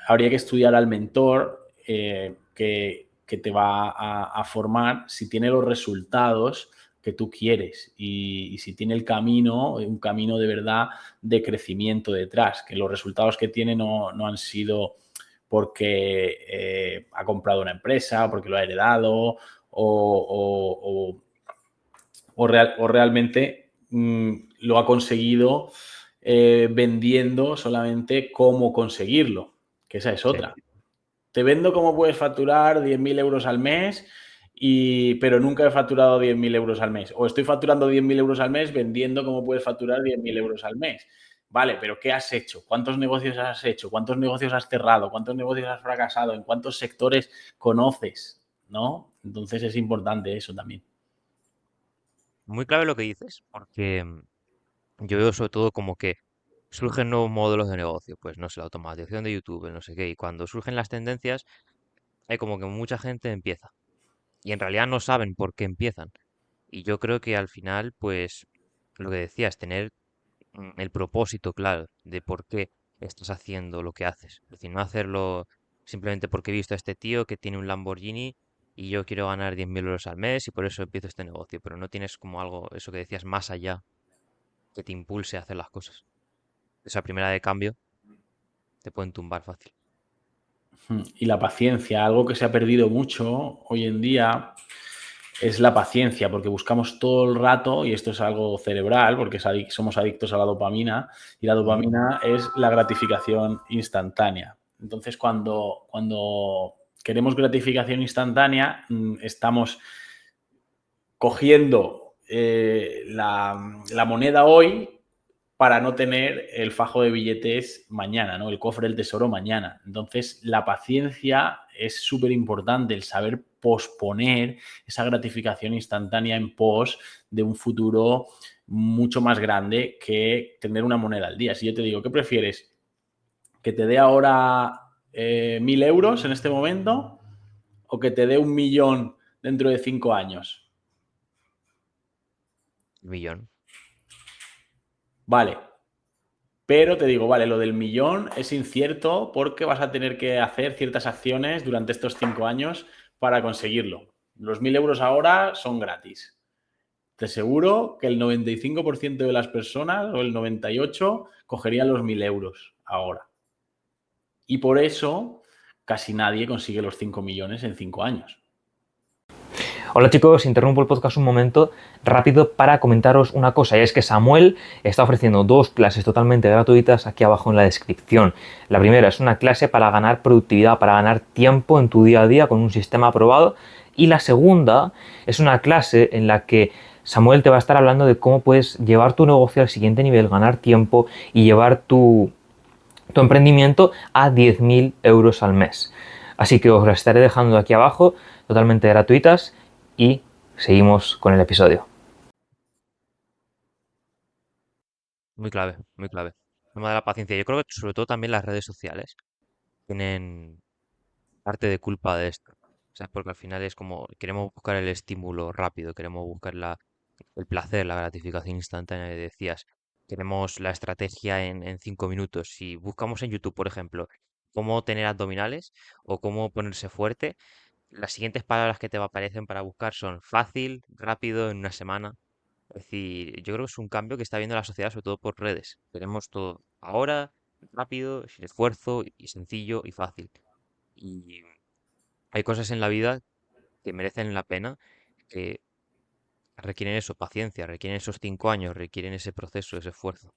A: habría que estudiar al mentor que te va a formar si tiene los resultados que tú quieres y si tiene el camino, un camino de verdad de crecimiento detrás, que los resultados que tiene no han sido porque ha comprado una empresa, porque lo ha heredado o realmente lo ha conseguido vendiendo solamente cómo conseguirlo, que esa es
B: Sí.
A: otra. Te vendo cómo puedes facturar 10.000 euros al mes, pero nunca he facturado 10.000 euros al mes. O estoy facturando 10.000 euros al mes vendiendo cómo puedes facturar 10.000 euros al mes. Vale, pero ¿qué has hecho? ¿Cuántos negocios has hecho? ¿Cuántos negocios has cerrado? ¿Cuántos negocios has fracasado? ¿En cuántos sectores conoces? ¿No? Entonces es importante eso también.
B: Muy clave lo que dices, porque yo veo sobre todo como que surgen nuevos modelos de negocio, pues no sé, la automatización de YouTube, el no sé qué, y cuando surgen las tendencias, hay como que mucha gente empieza, y en realidad no saben por qué empiezan. Y yo creo que al final, pues, lo que decías, tener el propósito claro de por qué estás haciendo lo que haces. Es decir, no hacerlo simplemente porque he visto a este tío que tiene un Lamborghini y yo quiero ganar 10.000 euros al mes y por eso empiezo este negocio, pero no tienes como algo, eso que decías, más allá que te impulse a hacer las cosas. Esa primera de cambio te pueden tumbar fácil.
A: Y la paciencia, algo que se ha perdido mucho hoy en día es la paciencia, porque buscamos todo el rato, y esto es algo cerebral, porque somos adictos a la dopamina, y la
B: Ujú.
A: dopamina es la gratificación instantánea. Entonces, cuando queremos gratificación instantánea, estamos cogiendo la moneda hoy para no tener el fajo de billetes mañana, ¿no? El cofre del tesoro mañana. Entonces, la paciencia es súper importante, el saber posponer esa gratificación instantánea en pos de un futuro mucho más grande que tener una moneda al día. Si yo te digo, ¿qué prefieres? ¿Que te dé ahora 1.000 euros en este momento o que te dé 1.000.000 dentro de 5 años?
B: El millón.
A: Vale, pero te digo, vale, lo del millón es incierto porque vas a tener que hacer ciertas acciones durante estos 5 años para conseguirlo. Los 1.000 euros ahora son gratis. Te aseguro que el 95% de las personas o el 98% cogerían los 1.000 euros ahora. Y por eso casi nadie consigue los 5 millones en 5 años.
C: Hola chicos, interrumpo el podcast un momento rápido para comentaros una cosa, y es que Samuel está ofreciendo 2 clases totalmente gratuitas aquí abajo en la descripción. La primera es una clase para ganar productividad, para ganar tiempo en tu día a día con un sistema aprobado, y la segunda es una clase en la que Samuel te va a estar hablando de cómo puedes llevar tu negocio al siguiente nivel, ganar tiempo y llevar tu emprendimiento a 10.000 euros al mes. Así que os las estaré dejando aquí abajo, totalmente gratuitas, y seguimos con el episodio.
B: Muy clave, muy clave. El tema de la paciencia. Yo creo que sobre todo también las redes sociales tienen parte de culpa de esto. O sea, porque al final es como queremos buscar el estímulo rápido, queremos buscar el placer, la gratificación instantánea que decías. Queremos la estrategia en 5 minutos. Si buscamos en YouTube, por ejemplo, cómo tener abdominales o cómo ponerse fuerte, las siguientes palabras que te aparecen para buscar son fácil, rápido, en una semana. Es decir, yo creo que es un cambio que está viendo la sociedad, sobre todo por redes. Queremos todo ahora, rápido, sin esfuerzo y sencillo y fácil. Y hay cosas en la vida que merecen la pena, que requieren eso, paciencia, requieren esos 5 años, requieren ese proceso, ese esfuerzo.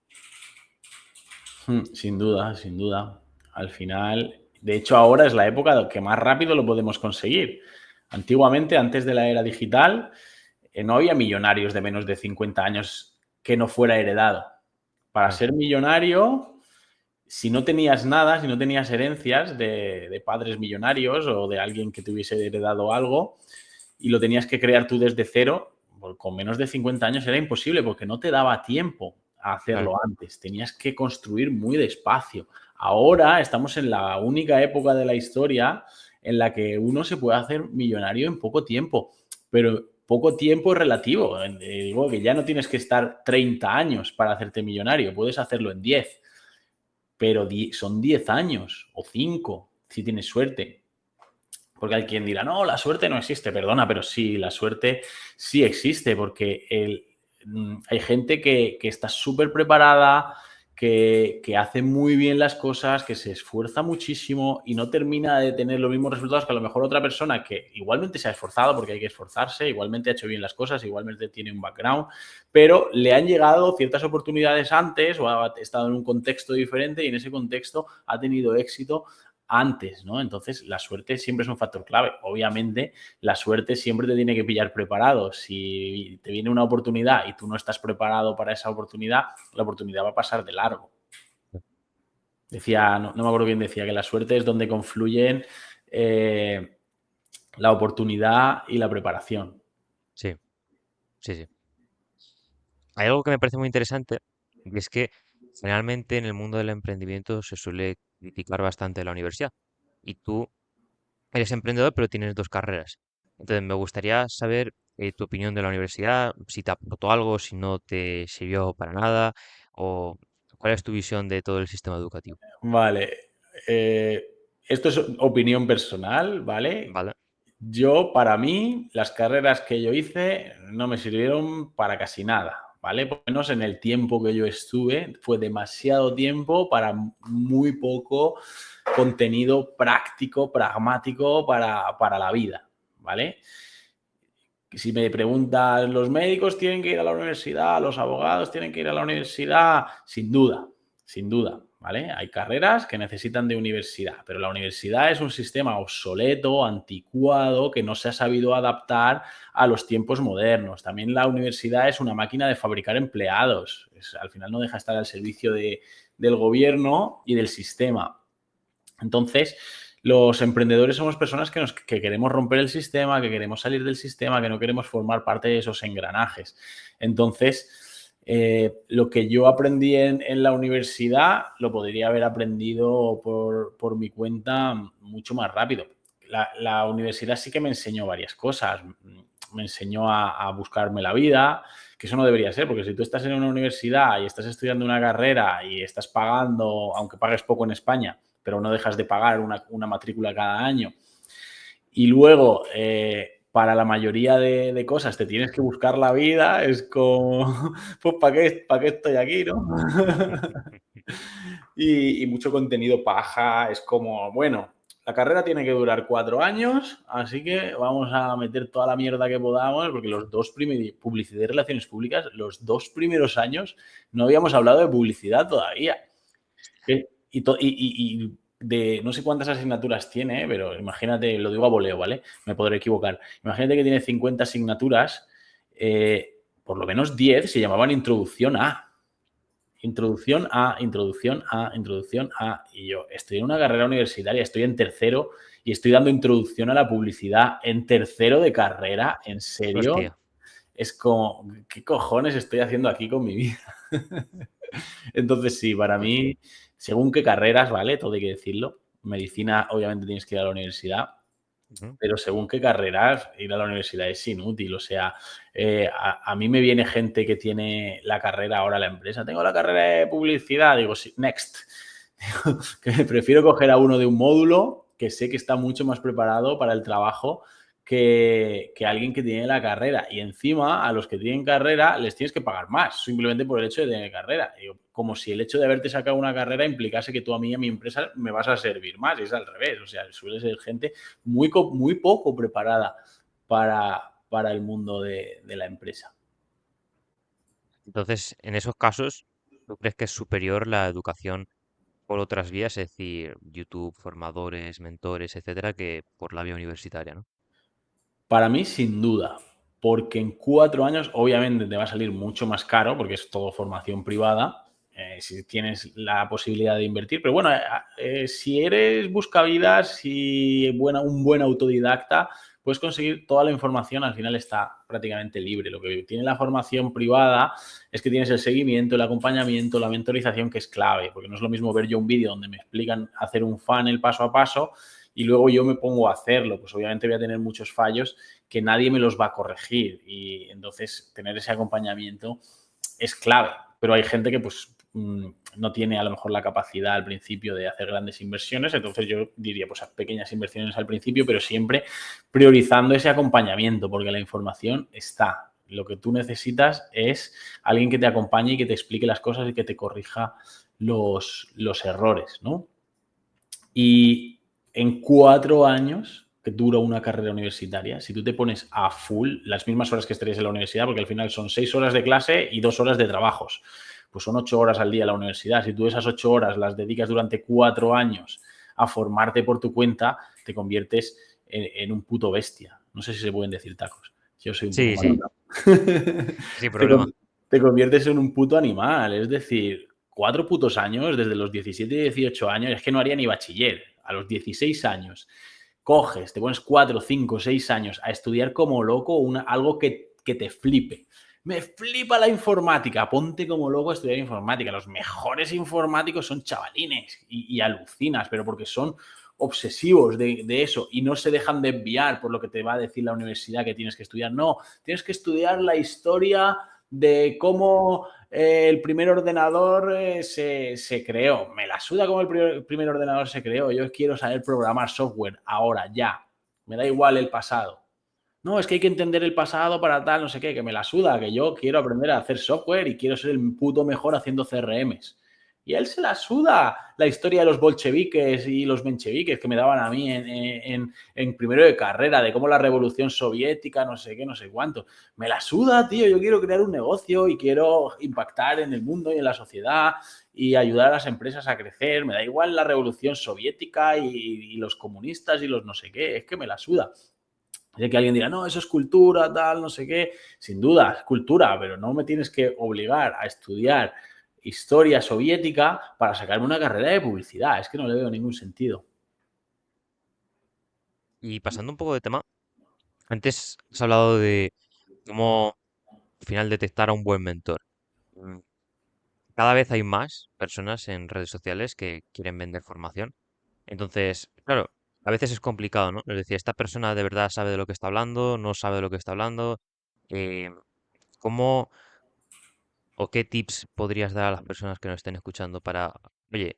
A: Sin duda, sin duda. Al final, de hecho, ahora es la época que más rápido lo podemos conseguir. Antiguamente, antes de la era digital, no había millonarios de menos de 50 años que no fuera heredado. Para
B: Claro.
A: ser millonario, si no tenías nada, si no tenías herencias de padres millonarios o de alguien que te hubiese heredado algo y lo tenías que crear tú desde cero, pues con menos de 50 años era imposible porque no te daba tiempo a
B: Claro.
A: hacerlo antes. Tenías que construir muy despacio. Ahora estamos en la única época de la historia en la que uno se puede hacer millonario en poco tiempo, pero poco tiempo es relativo. Digo que ya no tienes que estar 30 años para hacerte millonario, puedes hacerlo en 10. pero son 10 años o 5 si tienes suerte. Porque hay quien dirá, no, la suerte no existe. Perdona, pero sí, la suerte sí existe porque hay gente que está súper preparada, que hace muy bien las cosas, que se esfuerza muchísimo y no termina de tener los mismos resultados que a lo mejor otra persona que igualmente se ha esforzado, porque hay que esforzarse, igualmente ha hecho bien las cosas, igualmente tiene un background, pero le han llegado ciertas oportunidades antes o ha estado en un contexto diferente y en ese contexto ha tenido éxito antes, ¿no? Entonces, la suerte siempre es un factor clave. Obviamente, la suerte siempre te tiene que pillar preparado. Si te viene una oportunidad y tú no estás preparado para esa oportunidad, la oportunidad va a pasar de largo. Decía, no me acuerdo bien, decía que la suerte es donde confluyen la oportunidad y la preparación.
B: Sí, sí, sí. Hay algo que me parece muy interesante y es que generalmente en el mundo del emprendimiento se suele criticar bastante la universidad. Y tú eres emprendedor, pero tienes dos carreras. Entonces, me gustaría saber tu opinión de la universidad, si te aportó algo, si no te sirvió para nada, o cuál es tu visión de todo el sistema educativo.
A: Vale. Esto es opinión personal, ¿vale?
B: ¿Vale?
A: Yo, para mí, las carreras que yo hice no me sirvieron para casi nada, ¿vale? Por lo menos en el tiempo que yo estuve, fue demasiado tiempo para muy poco contenido práctico, pragmático para la vida, ¿vale? Si me preguntan, ¿los médicos tienen que ir a la universidad? ¿Los abogados tienen que ir a la universidad? Sin duda, ¿vale? Hay carreras que necesitan de universidad, pero la universidad es un sistema obsoleto, anticuado, que no se ha sabido adaptar a los tiempos modernos. También la universidad es una máquina de fabricar empleados. Al final no deja de estar al servicio del gobierno y del sistema. Entonces, los emprendedores somos personas que queremos romper el sistema, que queremos salir del sistema, que no queremos formar parte de esos engranajes. Entonces, lo que yo aprendí en la universidad lo podría haber aprendido por mi cuenta mucho más rápido. La universidad sí que me enseñó varias cosas. Me enseñó a buscarme la vida, que eso no debería ser, porque si tú estás en una universidad y estás estudiando una carrera y estás pagando, aunque pagues poco en España, pero no dejas de pagar una matrícula cada año. Y luego, para la mayoría de cosas te tienes que buscar la vida, es como, pues ¿para qué estoy aquí, no? Y mucho contenido paja, es como, bueno, la carrera tiene que durar 4 años, así que vamos a meter toda la mierda que podamos, porque los dos primeros, publicidad y relaciones públicas, los 2 primeros años no habíamos hablado de publicidad todavía. Y de no sé cuántas asignaturas tiene, pero imagínate, lo digo a voleo, ¿vale? Me podré equivocar. Imagínate que tiene 50 asignaturas, por lo menos 10 se llamaban introducción a. Introducción a, introducción a, introducción a. Y yo estoy en una carrera universitaria, estoy en tercero y estoy dando introducción a la publicidad en tercero de carrera. ¿En serio?
B: Hostia.
A: Es como, ¿qué cojones estoy haciendo aquí con mi vida? Entonces, sí, para
B: Hostia.
A: mí, según qué carreras, ¿vale? Todo hay que decirlo. Medicina, obviamente, tienes que ir a la universidad,
B: Ujú.
A: pero según qué carreras, ir a la universidad es inútil. O sea, a mí me viene gente que tiene la carrera ahora la empresa. Tengo la carrera de publicidad. Digo, sí, next. Digo, que prefiero coger a uno de un módulo que sé que está mucho más preparado para el trabajo que alguien que tiene la carrera. Y encima, a los que tienen carrera les tienes que pagar más, simplemente por el hecho de tener carrera. Digo, como si el hecho de haberte sacado una carrera implicase que tú a mí y a mi empresa me vas a servir más. Y es al revés. O sea, suele ser gente muy poco preparada para el mundo de la empresa.
B: Entonces, en esos casos, ¿tú crees que es superior la educación por otras vías, es decir, YouTube, formadores, mentores, etcétera, que por la vía universitaria, ¿no?
A: Para mí, sin duda, porque en 4 años, obviamente, te va a salir mucho más caro, porque es todo formación privada, si tienes la posibilidad de invertir. Pero bueno, si eres buscavidas y un buen autodidacta, puedes conseguir toda la información, al final está prácticamente libre. Lo que tiene la formación privada es que tienes el seguimiento, el acompañamiento, la mentorización, que es clave, porque no es lo mismo ver yo un vídeo donde me explican hacer un funnel paso a paso y luego yo me pongo a hacerlo. Pues obviamente voy a tener muchos fallos que nadie me los va a corregir y entonces tener ese acompañamiento es clave. Pero hay gente que pues no tiene a lo mejor la capacidad al principio de hacer grandes inversiones, entonces yo diría pues haz pequeñas inversiones al principio, pero siempre priorizando ese acompañamiento, porque la información está. Lo que tú necesitas es alguien que te acompañe y que te explique las cosas y que te corrija los errores, ¿no? Y en 4 años que dura una carrera universitaria, si tú te pones a full, las mismas horas que estarías en la universidad, porque al final son 6 horas de clase y 2 horas de trabajos, pues son 8 horas al día en la universidad. Si tú esas 8 horas las dedicas durante 4 años a formarte por tu cuenta, te conviertes en un puto bestia. No sé si se pueden decir tacos. Yo soy un poco
B: Sí, sí,
A: malo.
B: sin
A: te,
B: problema.
A: te conviertes en un puto animal. Es decir, 4 putos años, desde los 17 y 18 años, es que no haría ni bachiller. A los 16 años, coges, te pones 4, 5, 6 años a estudiar como loco algo que te flipe. Me flipa la informática. Ponte como loco a estudiar informática. Los mejores informáticos son chavalines y alucinas, pero porque son obsesivos de eso y no se dejan desviar por lo que te va a decir la universidad que tienes que estudiar. No, tienes que estudiar la historia de cómo el primer ordenador se creó. Me la suda cómo el primer ordenador se creó. Yo quiero saber programar software ahora, ya. Me da igual el pasado. No, es que hay que entender el pasado para tal, no sé qué, que me la suda, que yo quiero aprender a hacer software y quiero ser el puto mejor haciendo CRMs. Y a él se la suda la historia de los bolcheviques y los mencheviques que me daban a mí en primero de carrera, de cómo la revolución soviética, no sé qué, no sé cuánto. Me la suda, tío. Yo quiero crear un negocio y quiero impactar en el mundo y en la sociedad y ayudar a las empresas a crecer. Me da igual la revolución soviética y los comunistas y los no sé qué. Es que me la suda. De que alguien dirá, no, eso es cultura, tal, no sé qué. Sin duda, es cultura, pero no me tienes que obligar a estudiar historia soviética para sacarme una carrera de publicidad. Es que no le veo ningún sentido.
B: Y pasando un poco de tema, antes has hablado de cómo al final detectar a un buen mentor. Mm, Cada vez hay más personas en redes sociales que quieren vender formación. Entonces, claro, a veces es complicado, ¿no? Es decir, esta persona de verdad sabe de lo que está hablando, no sabe de lo que está hablando. Eh, ¿Cómo o qué tips podrías dar a las personas que nos estén escuchando para, oye,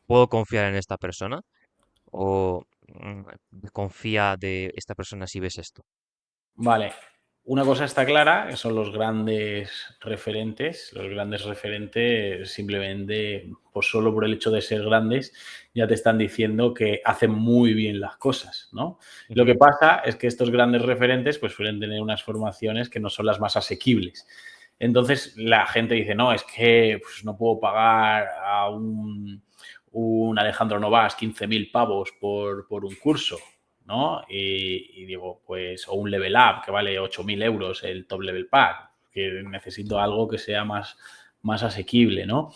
B: ¿puedo confiar en esta persona? ¿O confía de esta persona si ves esto?
A: Vale, una cosa está clara, que son los grandes referentes. Los grandes referentes simplemente, pues solo por el hecho de ser grandes, ya te están diciendo que hacen muy bien las cosas, ¿no? Lo
B: Ujú.
A: que pasa es que estos grandes referentes pues suelen tener unas formaciones que no son las más asequibles. Entonces la gente dice, no, es que pues, no puedo pagar a un Alejandro Novas 15.000 pavos por un curso. ¿No? Y digo, pues, o un Level Up que vale 8.000 euros el Top Level Pack, que necesito algo que sea más asequible, ¿no?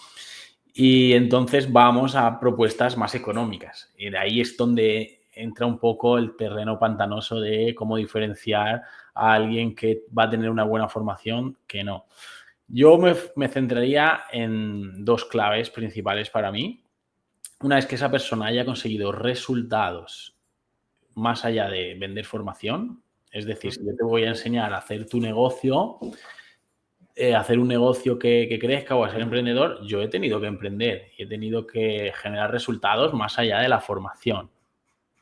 A: Y entonces vamos a propuestas más económicas. Y de ahí es donde entra un poco el terreno pantanoso de cómo diferenciar a alguien que va a tener una buena formación que no. Yo me centraría en 2 claves principales para mí. Una es que esa persona haya conseguido resultados más allá de vender formación. Es decir,
B: Ujú.
A: si yo te voy a enseñar a hacer tu negocio, hacer un negocio que crezca o a ser emprendedor, yo he tenido que emprender y he tenido que generar resultados más allá de la formación,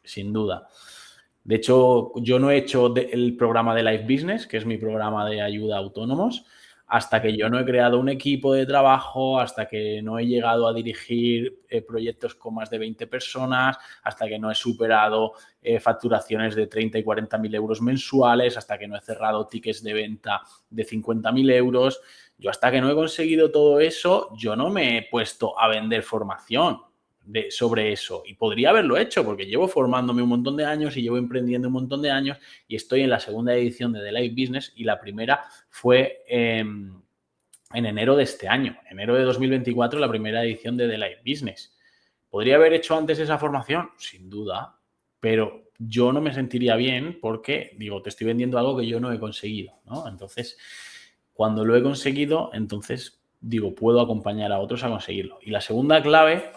A: sin duda. De hecho, yo no he hecho el programa de Life Business, que es mi programa de ayuda a autónomos, hasta que yo no he creado un equipo de trabajo, hasta que no he llegado a dirigir proyectos con más de 20 personas, hasta que no he superado facturaciones de 30 y 40.000 euros mensuales, hasta que no he cerrado tickets de venta de 50.000 euros. Yo hasta que no he conseguido todo eso, yo no me he puesto a vender formación sobre eso. Y podría haberlo hecho porque llevo formándome un montón de años y llevo emprendiendo un montón de años y estoy en la segunda edición de The Life Business y la primera fue en enero de este año, enero de 2024, la primera edición de The Life Business. ¿Podría haber hecho antes esa formación? Sin duda, pero yo no me sentiría bien porque, digo, te estoy vendiendo algo que yo no he conseguido, ¿no? Entonces, cuando lo he conseguido, entonces, digo, puedo acompañar a otros a conseguirlo. Y la segunda clave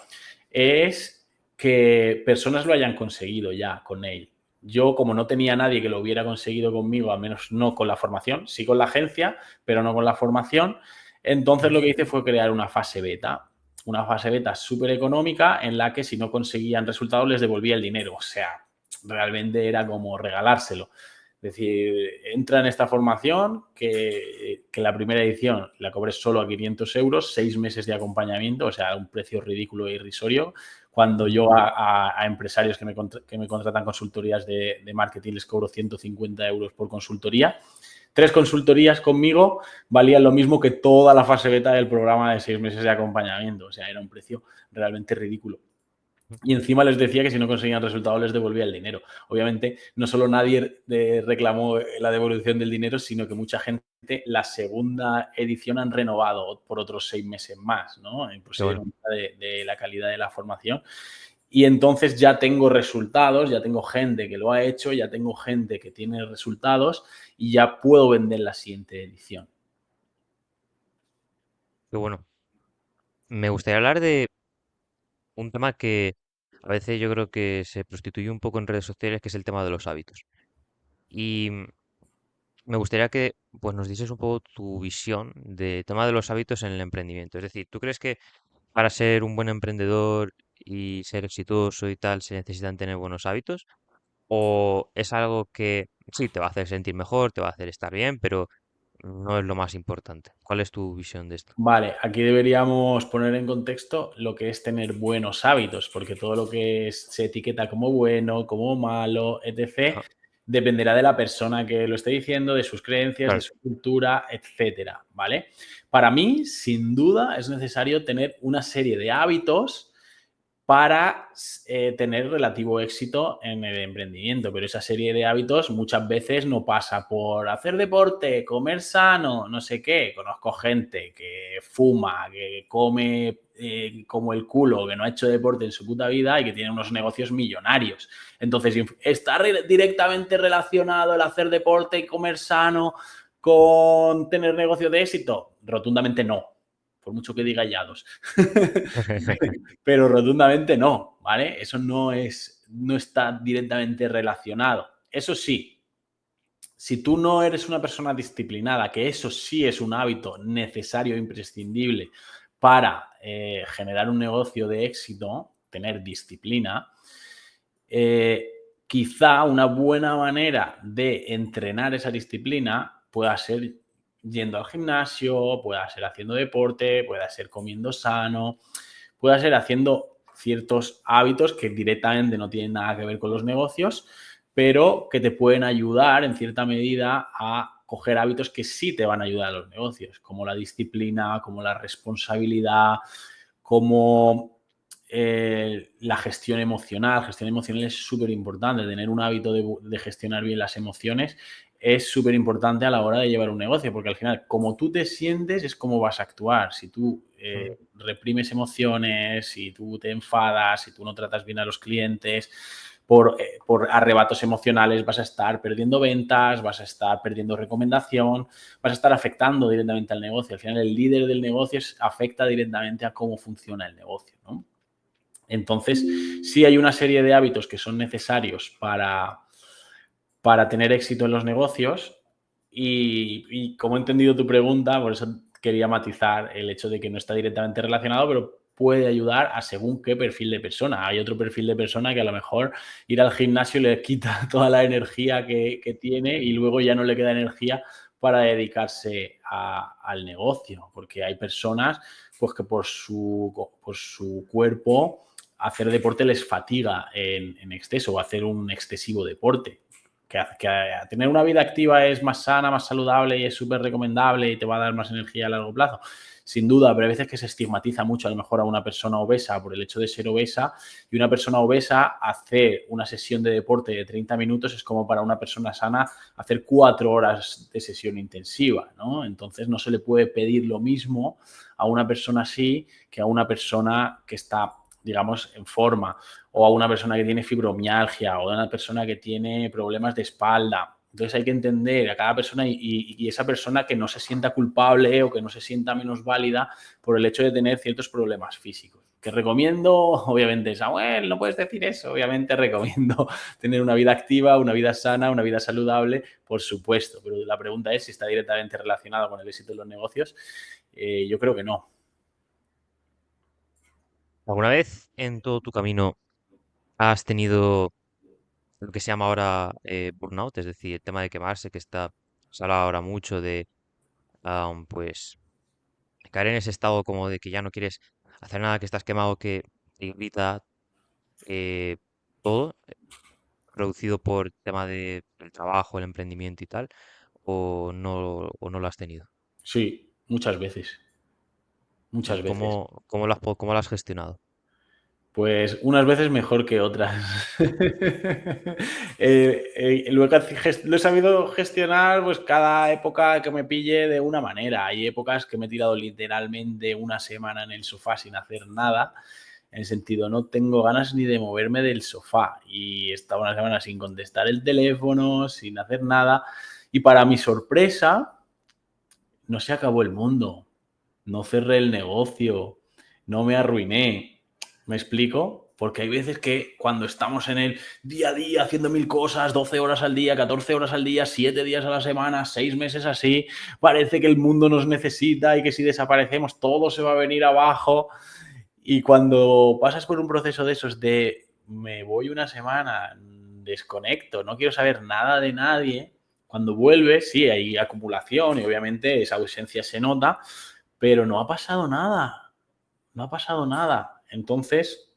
A: es que personas lo hayan conseguido ya con él. Yo, como no tenía nadie que lo hubiera conseguido conmigo, al menos no con la formación, sí con la agencia, pero no con la formación, entonces lo que hice fue crear una fase beta. una fase beta súper económica en la que si no conseguían resultados les devolvía el dinero. O sea, realmente era como regalárselo. Es decir, entra en esta formación que la primera edición la cobré solo a 500 euros, 6 meses de acompañamiento, o sea, un precio ridículo e irrisorio. Cuando yo a empresarios que me contratan consultorías de marketing les cobro 150 euros por consultoría. 3 consultorías conmigo valían lo mismo que toda la fase beta del programa de 6 meses de acompañamiento. O sea, era un precio realmente ridículo. Y encima les decía que si no conseguían resultados les devolvía el dinero. Obviamente, no solo nadie reclamó la devolución del dinero, sino que mucha gente la segunda edición han renovado por otros 6 meses más, ¿no? Pues se dieron cuenta de la calidad de la formación. Y entonces ya tengo resultados, ya tengo gente que lo ha hecho, ya tengo gente que tiene resultados y ya puedo vender la siguiente edición.
B: Qué bueno. Me gustaría hablar de un tema que a veces yo creo que se prostituye un poco en redes sociales, que es el tema de los hábitos. Y me gustaría que pues, nos dices un poco tu visión del tema de los hábitos en el emprendimiento. Es decir, ¿tú crees que para ser un buen emprendedor y ser exitoso y tal se necesitan tener buenos hábitos? ¿O es algo que sí te va a hacer sentir mejor, te va a hacer estar bien, pero no es lo más importante? ¿Cuál es tu visión de esto?
A: Vale, aquí deberíamos poner en contexto lo que es tener buenos hábitos, porque todo lo que se etiqueta como bueno, como malo, etc.,
B: Ajá,
A: dependerá de la persona que lo esté diciendo, de sus creencias, de
B: claro.
A: su cultura, etcétera, ¿vale? Para mí, sin duda, es necesario tener una serie de hábitos para tener relativo éxito en el emprendimiento. Pero esa serie de hábitos muchas veces no pasa por hacer deporte, comer sano, no sé qué. Conozco gente que fuma, que come como el culo, que no ha hecho deporte en su puta vida y que tiene unos negocios millonarios. Entonces, ¿está directamente relacionado el hacer deporte y comer sano con tener negocio de éxito? Rotundamente no, por mucho que diga Yados. Pero rotundamente no, ¿vale? Eso no está directamente relacionado. Eso sí, si tú no eres una persona disciplinada, que eso sí es un hábito necesario e imprescindible para generar un negocio de éxito, tener disciplina, eh, quizá una buena manera de entrenar esa disciplina pueda ser yendo al gimnasio, pueda ser haciendo deporte, pueda ser comiendo sano, pueda ser haciendo ciertos hábitos que directamente no tienen nada que ver con los negocios, pero que te pueden ayudar en cierta medida a coger hábitos que sí te van a ayudar a los negocios, como la disciplina, como la responsabilidad, como la gestión emocional. Gestión emocional es súper importante. Tener un hábito de gestionar bien las emociones es súper importante a la hora de llevar un negocio, porque al final, como tú te sientes, es como vas a actuar. Si tú reprimes emociones, si tú te enfadas, si tú no tratas bien a los clientes, por arrebatos emocionales vas a estar perdiendo ventas, vas a estar perdiendo recomendación, vas a estar afectando directamente al negocio. Al final, el líder del negocio afecta directamente a cómo funciona el negocio, ¿no? Entonces, sí hay una serie de hábitos que son necesarios para tener éxito en los negocios y como he entendido tu pregunta, por eso quería matizar el hecho de que no está directamente relacionado, pero puede ayudar a según qué perfil de persona. Hay otro perfil de persona que a lo mejor ir al gimnasio le quita toda la energía que tiene y luego ya no le queda energía para dedicarse al negocio, porque hay personas pues, que por su cuerpo hacer deporte les fatiga en exceso o hacer un excesivo deporte. Que tener una vida activa es más sana, más saludable y es súper recomendable y te va a dar más energía a largo plazo. Sin duda, pero hay veces que se estigmatiza mucho a lo mejor a una persona obesa por el hecho de ser obesa y una persona obesa hacer una sesión de deporte de 30 minutos es como para una persona sana hacer 4 horas de sesión intensiva, ¿no? Entonces no se le puede pedir lo mismo a una persona así que a una persona que está, digamos, en forma, o a una persona que tiene fibromialgia, o a una persona que tiene problemas de espalda. Entonces hay que entender a cada persona y esa persona que no se sienta culpable o que no se sienta menos válida por el hecho de tener ciertos problemas físicos. Que recomiendo, obviamente, Samuel, no puedes decir eso. Obviamente recomiendo tener una vida activa, una vida sana, una vida saludable, por supuesto. Pero la pregunta es si está directamente relacionado con el éxito de los negocios. Yo creo que no.
B: ¿Alguna vez en todo tu camino has tenido lo que se llama ahora burnout? Es decir, el tema de quemarse, que se habla ahora mucho de, pues, caer en ese estado como de que ya no quieres hacer nada, que estás quemado, que te irrita eh, todo, producido por el tema del trabajo, el emprendimiento y tal, o no lo has tenido.
A: Sí, muchas veces,
B: ¿Y
A: muchas veces.
B: cómo lo has gestionado?
A: Pues unas veces mejor que otras. Lo he sabido gestionar pues cada época que me pille de una manera. Hay épocas que me he tirado literalmente una semana en el sofá sin hacer nada. En el sentido, no tengo ganas ni de moverme del sofá. Y he estado una semana sin contestar el teléfono, sin hacer nada. Y para mi sorpresa, no se acabó el mundo. No cerré el negocio. No me arruiné. ¿Me explico? Porque hay veces que cuando estamos en el día a día haciendo 1000 cosas, 12 horas al día, 14 horas al día, 7 días a la semana, 6 meses así, parece que el mundo nos necesita y que si desaparecemos todo se va a venir abajo. Y cuando pasas por un proceso de esos de me voy una semana, desconecto, no quiero saber nada de nadie, cuando vuelves, sí, hay acumulación y obviamente esa ausencia se nota, pero no ha pasado nada, no ha pasado nada. Entonces,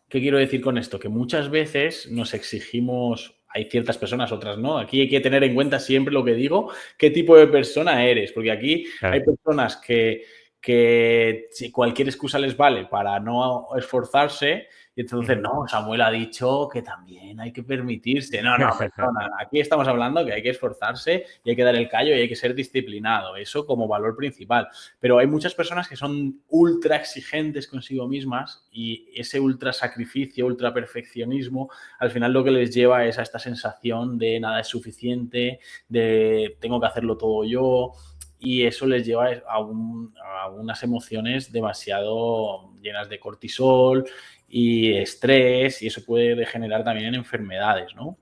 A: ¿qué quiero decir con esto? Que muchas veces nos exigimos, hay ciertas personas, otras no. Aquí hay que tener en cuenta siempre lo que digo, qué tipo de persona eres, porque aquí hay
B: Claro.
A: personas que si cualquier excusa les vale para no esforzarse, y entonces,
B: Ujú.
A: no, Samuel ha dicho que también hay que permitirse. No, no, perdona. Aquí estamos hablando que hay que esforzarse y hay que dar el callo y hay que ser disciplinado. Eso como valor principal. Pero hay muchas personas que son ultra exigentes consigo mismas y ese ultra sacrificio, ultra perfeccionismo, al final lo que les lleva es a esta sensación de nada es suficiente, de tengo que hacerlo todo yo, y eso les lleva a unas emociones demasiado llenas de cortisol y estrés, y eso puede degenerar también en enfermedades, ¿no?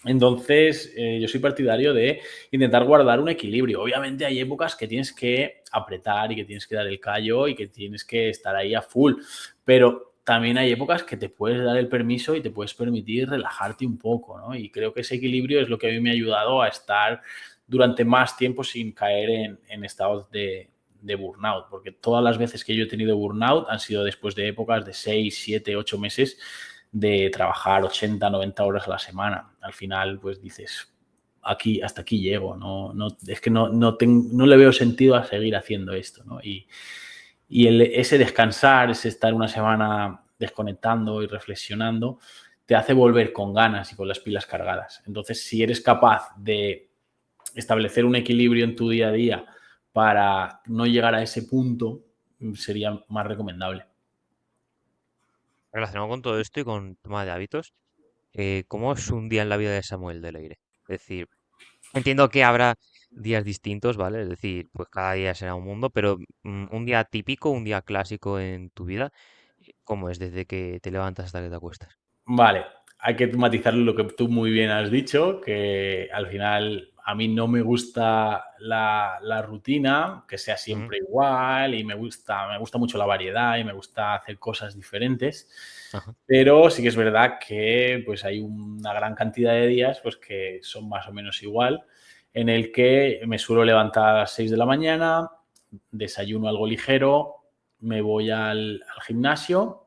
A: Entonces, yo soy partidario de intentar guardar un equilibrio. Obviamente hay épocas que tienes que apretar y que tienes que dar el callo y que tienes que estar ahí a full, pero también hay épocas que te puedes dar el permiso y te puedes permitir relajarte un poco, ¿no? Y creo que ese equilibrio es lo que a mí me ha ayudado a estar durante más tiempo sin caer en estados de burnout, porque todas las veces que yo he tenido burnout han sido después de épocas de 6, 7, 8 meses de trabajar 80, 90 horas a la semana. Al final, pues dices, aquí, hasta aquí llego, es que no le veo sentido a seguir haciendo esto, ¿no? Ese descansar, ese estar una semana desconectando y reflexionando, te hace volver con ganas y con las pilas cargadas. Entonces, si eres capaz de establecer un equilibrio en tu día a día para no llegar a ese punto, sería más recomendable.
B: Relacionado con todo esto y con tema de hábitos, ¿cómo es un día en la vida de Samuel de Leire? Es decir, entiendo que habrá días distintos, ¿vale? Es decir, pues cada día será un mundo, pero un día típico, un día clásico en tu vida, ¿cómo es desde que te levantas hasta que te acuestas?
A: Vale, hay que matizar lo que tú muy bien has dicho, que al final a mí no me gusta la rutina, que sea
B: Ujú.
A: siempre igual, y me gusta mucho la variedad y me gusta hacer cosas diferentes,
B: Ajá.
A: pero sí que es verdad que pues hay una gran cantidad de días pues, que son más o menos igual, en el que me suelo levantar a las 6 de la mañana, desayuno algo ligero, me voy al gimnasio.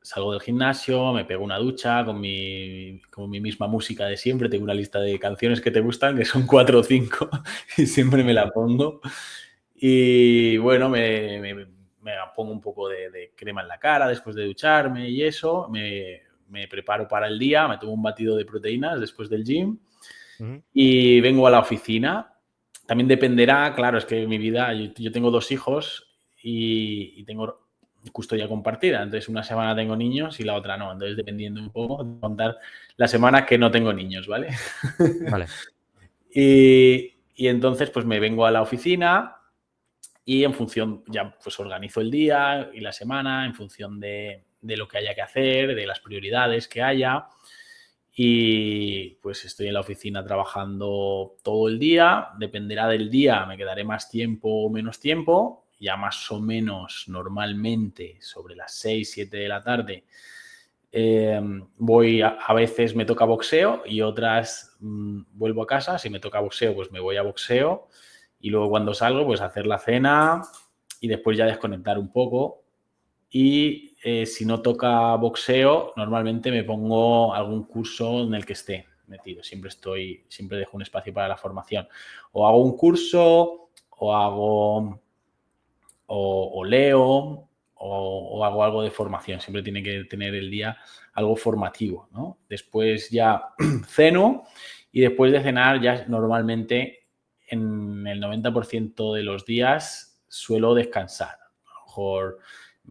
A: Salgo del gimnasio, me pego una ducha con mi misma música de siempre. Tengo una lista de canciones que te gustan, que son 4 o 5, y siempre me
B: Ujú.
A: la pongo. Y bueno, me pongo un poco de crema en la cara después de ducharme y eso. Me preparo para el día, me tomo un batido de proteínas después del gym
B: Ujú.
A: y vengo a la oficina. También dependerá, claro, es que mi vida, yo tengo 2 hijos y tengo custodia compartida. Entonces, una semana tengo niños y la otra no. Entonces, dependiendo un poco, de contar la semana que no tengo niños, ¿vale?
B: Vale.
A: Y entonces, pues me vengo a la oficina y en función, ya pues organizo el día y la semana en función de lo que haya que hacer, de las prioridades que haya. Y pues estoy en la oficina trabajando todo el día, dependerá del día, me quedaré más tiempo o menos tiempo ya más o menos normalmente sobre las 6, 7 de la tarde, voy a veces me toca boxeo y otras vuelvo a casa. Si me toca boxeo, pues me voy a boxeo y luego cuando salgo, pues hacer la cena y después ya desconectar un poco. Y si no toca boxeo, normalmente me pongo algún curso en el que esté metido. Siempre dejo un espacio para la formación. O hago un curso, o leo, o hago algo de formación. Siempre tiene que tener el día algo formativo, ¿no? Después ya ceno y después de cenar ya normalmente en el 90% de los días suelo descansar. A lo mejor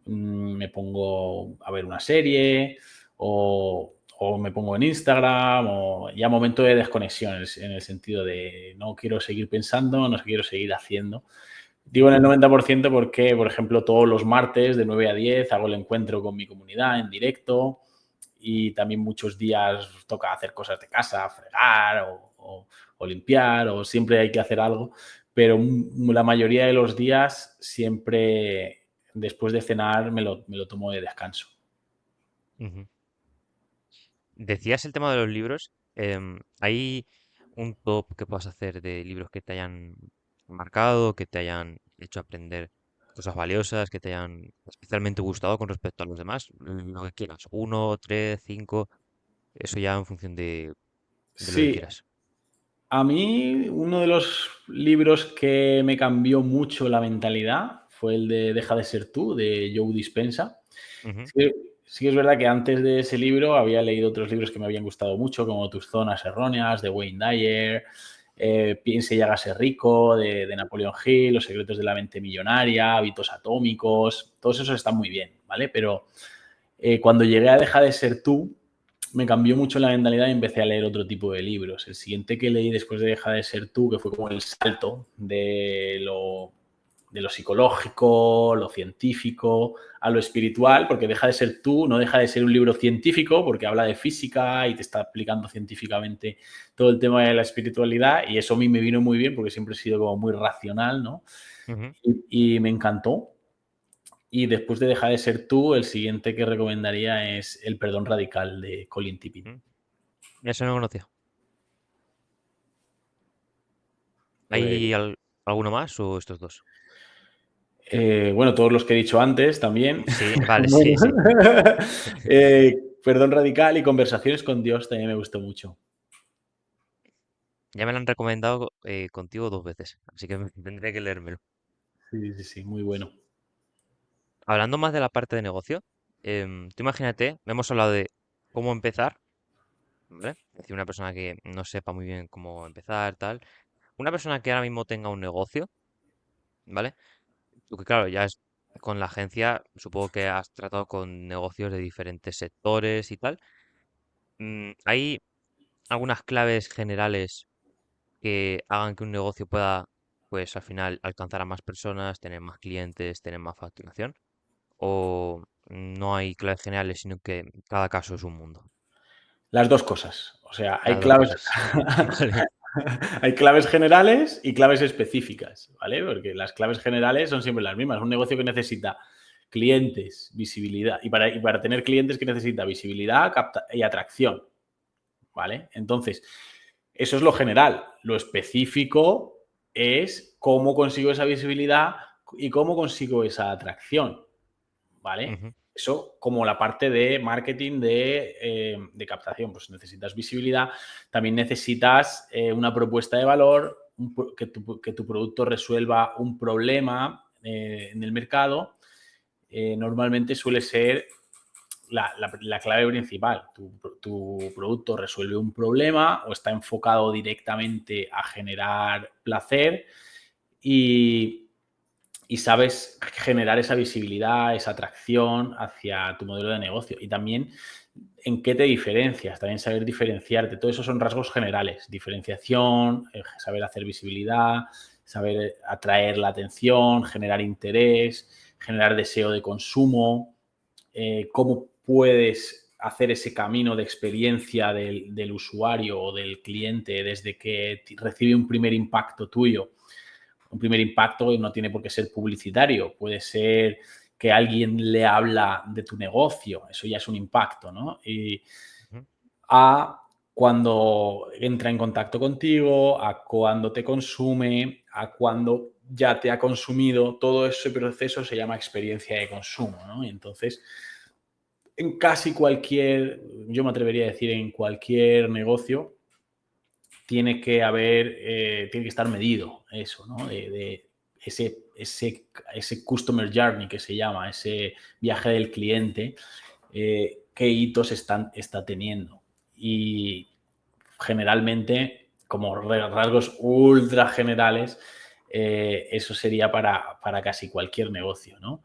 A: me pongo a ver una serie o me pongo en Instagram o ya momento de desconexión en el sentido de no quiero seguir pensando, no quiero seguir haciendo. Digo en el 90% porque, por ejemplo, todos los martes de 9 a 10 hago el encuentro con mi comunidad en directo y también muchos días toca hacer cosas de casa, fregar o limpiar o siempre hay que hacer algo, pero la mayoría de los días siempre después de cenar me lo tomo de descanso.
B: Ujú. Decías el tema de los libros. ¿Hay un top que puedas hacer de libros que te hayan marcado, que te hayan hecho aprender cosas valiosas, que te hayan especialmente gustado con respecto a los demás? Lo que quieras. Uno, tres, cinco. Eso ya en función de lo que
A: Sí,
B: quieras.
A: a mí uno de los libros que me cambió mucho la mentalidad fue el de Deja de ser tú, de Joe Dispenza.
B: Ujú,
A: Sí, sí que es verdad que antes de ese libro había leído otros libros que me habían gustado mucho, como Tus zonas erróneas, de Wayne Dyer, Piense y hágase rico, de Napoleon Hill, Los secretos de la mente millonaria, Hábitos atómicos, todos esos están muy bien, ¿vale? Pero cuando llegué a Deja de ser tú, me cambió mucho la mentalidad y empecé a leer otro tipo de libros. El siguiente que leí después de Deja de ser tú, que fue como el salto de lo psicológico, lo científico, a lo espiritual, porque Deja de ser tú, no deja de ser un libro científico, porque habla de física y te está explicando científicamente todo el tema de la espiritualidad, y eso a mí me vino muy bien, porque siempre he sido como muy racional, ¿no?
B: ujú,
A: Y me encantó. Y después de Deja de ser tú, el siguiente que recomendaría es El perdón radical de Colin Tipping.
B: ujú. Eso no lo conocía.
A: Pues,
B: ¿Hay alguno más o estos dos?
A: bueno, todos los que he dicho antes también.
B: Sí, vale, sí,
A: Bueno.
B: sí.
A: Perdón radical y Conversaciones con Dios también me gustó mucho.
B: Ya me lo han recomendado contigo dos veces, así que tendré que leérmelo.
A: Sí, sí, sí, muy bueno.
B: Hablando más de la parte de negocio, tú imagínate, hemos hablado de cómo empezar, ¿vale? Es decir, una persona que no sepa muy bien cómo empezar, tal. Una persona que ahora mismo tenga un negocio, ¿vale? Tú que claro, ya es con la agencia, supongo que has tratado con negocios de diferentes sectores y tal. ¿Hay algunas claves generales que hagan que un negocio pueda, pues al final, alcanzar a más personas, tener más clientes, tener más facturación? ¿O no hay claves generales, sino que cada caso es un mundo?
A: Las dos cosas. O sea, hay
B: Las dos
A: claves,
B: cosas. Vale.
A: hay claves generales y claves específicas, ¿vale? Porque las claves generales son siempre las mismas. Un negocio que necesita clientes, visibilidad, y para tener clientes que necesita visibilidad y atracción, ¿vale? Entonces, eso es lo general. Lo específico es cómo consigo esa visibilidad y cómo consigo esa atracción, ¿vale?
B: Ujú,
A: Eso como la parte de marketing de captación. Pues necesitas visibilidad, también necesitas una propuesta de valor, que tu producto resuelva un problema en el mercado. Normalmente suele ser la clave principal. Tu producto resuelve un problema o está enfocado directamente a generar placer y, y sabes generar esa visibilidad, esa atracción hacia tu modelo de negocio. Y también en qué te diferencias, también saber diferenciarte. Todo eso son rasgos generales. Diferenciación, saber hacer visibilidad, saber atraer la atención, generar interés, generar deseo de consumo, cómo puedes hacer ese camino de experiencia del usuario o del cliente desde que recibe un primer impacto tuyo un primer impacto no tiene por qué ser publicitario, puede ser que alguien le habla de tu negocio, eso ya es un impacto, ¿no? Y a cuando entra en contacto contigo, a cuando te consume, a cuando ya te ha consumido, todo ese proceso se llama experiencia de consumo, ¿no? Y entonces, en casi cualquier, yo me atrevería a decir en cualquier negocio, tiene que tiene que estar medido eso, ¿no? De ese customer journey que se llama, ese viaje del cliente, qué hitos está teniendo. Y generalmente, como rasgos ultra generales, eso sería para casi cualquier negocio, ¿no?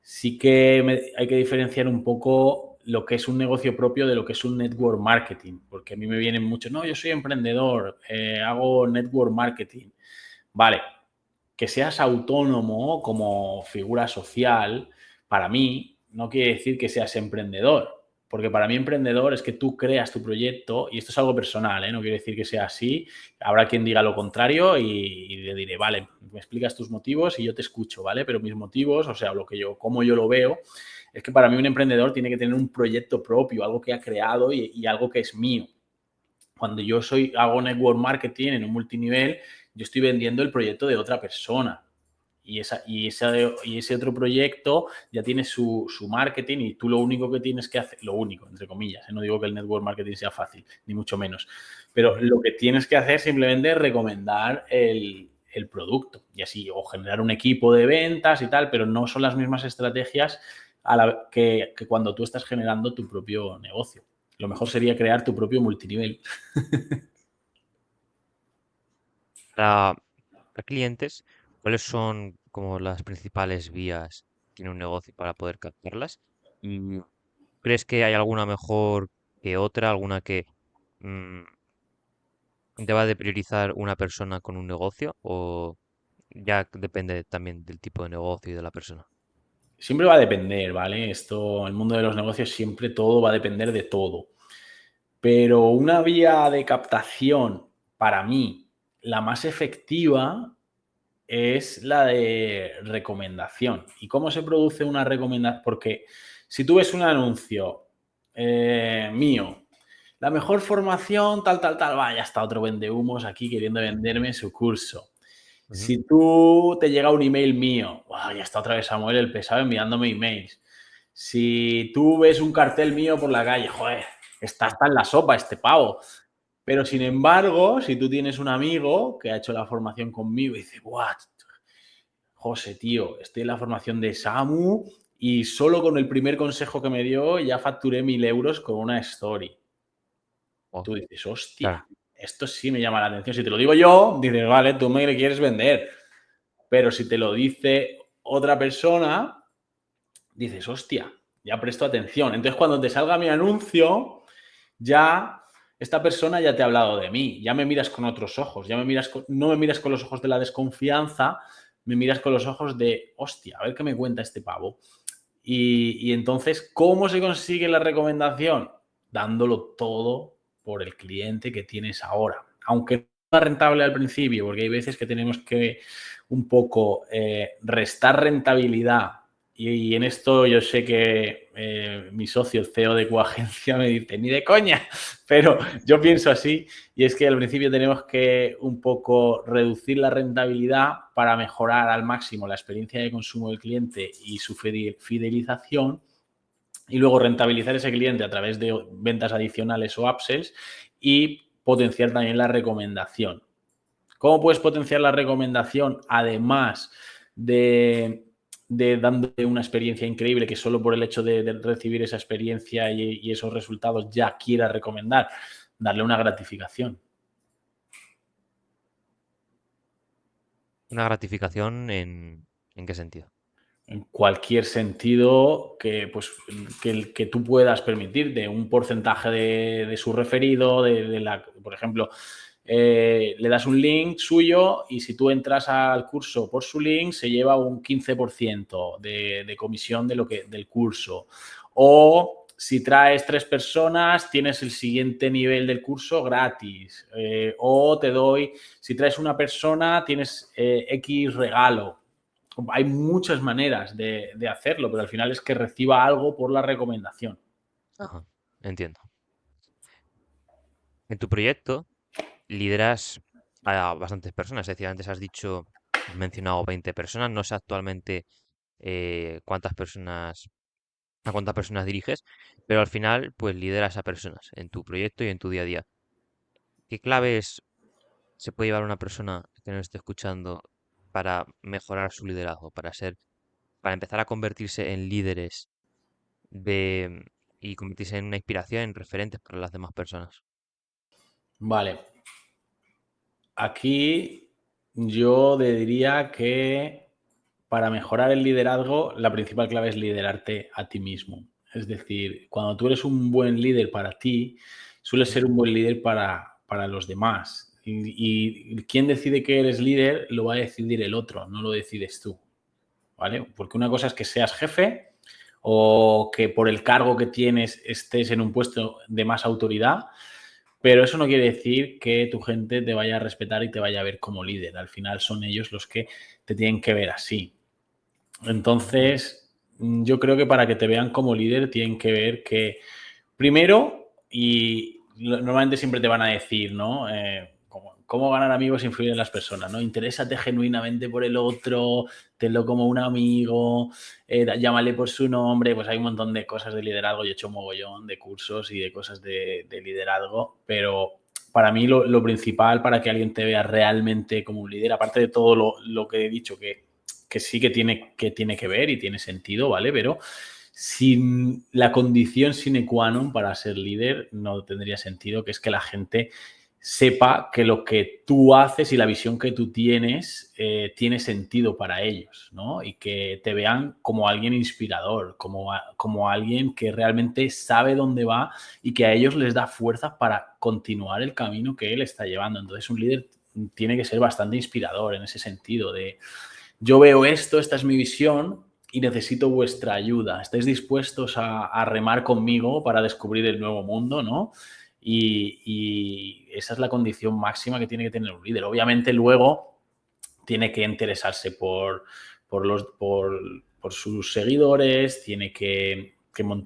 A: Sí que hay que diferenciar un poco lo que es un negocio propio de lo que es un network marketing, porque a mí me vienen muchos, no, yo soy emprendedor, hago network marketing. Vale, que seas autónomo como figura social, para mí no quiere decir que seas emprendedor, porque para mí emprendedor es que tú creas tu proyecto, y esto es algo personal, no quiere decir que sea así, habrá quien diga lo contrario y le diré, vale, me explicas tus motivos y yo te escucho, ¿vale? Pero mis motivos, o sea, cómo yo lo veo, es que para mí un emprendedor tiene que tener un proyecto propio, algo que ha creado y algo que es mío. Cuando yo hago network marketing en un multinivel, yo estoy vendiendo el proyecto de otra persona. Y ese otro proyecto ya tiene su marketing y tú lo único que tienes que hacer, lo único, entre comillas, no digo que el network marketing sea fácil, ni mucho menos, pero lo que tienes que hacer simplemente es recomendar el producto y así, o generar un equipo de ventas y tal, pero no son las mismas estrategias que cuando tú estás generando tu propio negocio. Lo mejor sería crear tu propio multinivel.
B: Para, para clientes, ¿cuáles son como las principales vías que tiene un negocio para poder captarlas? ¿Y crees que hay alguna mejor que otra, alguna que mm, deba de priorizar una persona con un negocio o ya depende también del tipo de negocio y de la persona?
A: Siempre va a depender, ¿vale? El mundo de los negocios, siempre todo va a depender de todo. Pero una vía de captación, para mí, la más efectiva es la de recomendación. ¿Y cómo se produce una recomendación? Porque si tú ves un anuncio mío, la mejor formación, tal, tal, tal, vaya, está otro vendehumos aquí queriendo venderme su curso.
B: Ujú.
A: Si tú te llega un email mío, wow, ya está otra vez Samuel el pesado enviándome emails. Si tú ves un cartel mío por la calle, joder, está hasta en la sopa este pavo. Pero sin embargo, si tú tienes un amigo que ha hecho la formación conmigo y dice, what, José, tío, estoy en la formación de Samu y solo con el primer consejo que me dio ya facturé 1.000 euros con una story.
B: Oh,
A: Tú dices,
B: claro,
A: hostia, esto sí me llama la atención. Si te lo digo yo, dices, vale, tú me le quieres vender. Pero si te lo dice otra persona, dices, hostia, ya presto atención. Entonces, cuando te salga mi anuncio, ya esta persona ya te ha hablado de mí, ya me miras con otros ojos, no me miras con los ojos de la desconfianza, me miras con los ojos de, hostia, a ver qué me cuenta este pavo. Y entonces, ¿cómo se consigue la recomendación? Dándolo todo por el cliente que tienes ahora. Aunque no sea rentable al principio, porque hay veces que tenemos que un poco restar rentabilidad. Y en esto yo sé que mi socio, el CEO de Coagencia, me dice, ni de coña, pero yo pienso así, y es que al principio tenemos que un poco reducir la rentabilidad para mejorar al máximo la experiencia de consumo del cliente y su fidelización, y luego rentabilizar ese cliente a través de ventas adicionales o upsells y potenciar también la recomendación. ¿Cómo puedes potenciar la recomendación además de dándole una experiencia increíble que solo por el hecho de recibir esa experiencia y esos resultados ya quiera recomendar? Darle una gratificación.
B: una gratificación ¿en qué sentido?
A: En cualquier sentido pues, que tú puedas permitirte un porcentaje de su referido, por ejemplo, le das un link suyo y si tú entras al curso por su link se lleva un 15% de comisión del curso. O si traes 3 personas, tienes el siguiente nivel del curso gratis. O te doy, si traes una persona, tienes X regalo. Hay muchas maneras de hacerlo, pero al final es que reciba algo por la recomendación.
B: Ajá, entiendo. En tu proyecto lideras a bastantes personas, es decir, antes has mencionado 20 personas, no sé actualmente cuántas personas, a cuántas personas diriges, pero al final pues lideras a personas en tu proyecto y en tu día a día. ¿Qué claves se puede llevar una persona que nos esté escuchando para mejorar su liderazgo, para empezar a convertirse en líderes de, y convertirse en una inspiración, en referentes para las demás personas?
A: Vale. Aquí yo diría que para mejorar el liderazgo, la principal clave es liderarte a ti mismo. Es decir, cuando tú eres un buen líder para ti, sueles
B: ¿Mm?
A: ser un buen líder para los demás. Y quien decide que eres líder lo va a decidir el otro, no lo decides tú. ¿Vale? Porque una cosa es que seas jefe o que por el cargo que tienes estés en un puesto de más autoridad, pero eso no quiere decir que tu gente te vaya a respetar y te vaya a ver como líder. Al final son ellos los que te tienen que ver así. Entonces, yo creo que para que te vean como líder tienen que ver que primero, y normalmente siempre te van a decir, ¿no? Cómo ganar amigos e influir en las personas, ¿no? Interésate genuinamente por el otro, tenlo como un amigo, llámale por su nombre, pues hay un montón de cosas de liderazgo. Yo he hecho un mogollón de cursos y de cosas de liderazgo, pero para mí lo principal para que alguien te vea realmente como un líder, aparte de todo lo que he dicho, que sí que tiene que ver y tiene sentido, ¿vale? Pero sin la condición sine qua non para ser líder no tendría sentido, que es que la gente sepa que lo que tú haces y la visión que tú tienes tiene sentido para ellos, ¿no? Y que te vean como alguien inspirador, como alguien que realmente sabe dónde va y que a ellos les da fuerzas para continuar el camino que él está llevando. Entonces, un líder tiene que ser bastante inspirador en ese sentido de yo veo esto, esta es mi visión y necesito vuestra ayuda. ¿Estáis dispuestos a remar conmigo para descubrir el nuevo mundo, no? Y esa es la condición máxima que tiene que tener un líder. Obviamente luego tiene que interesarse por sus seguidores, tiene que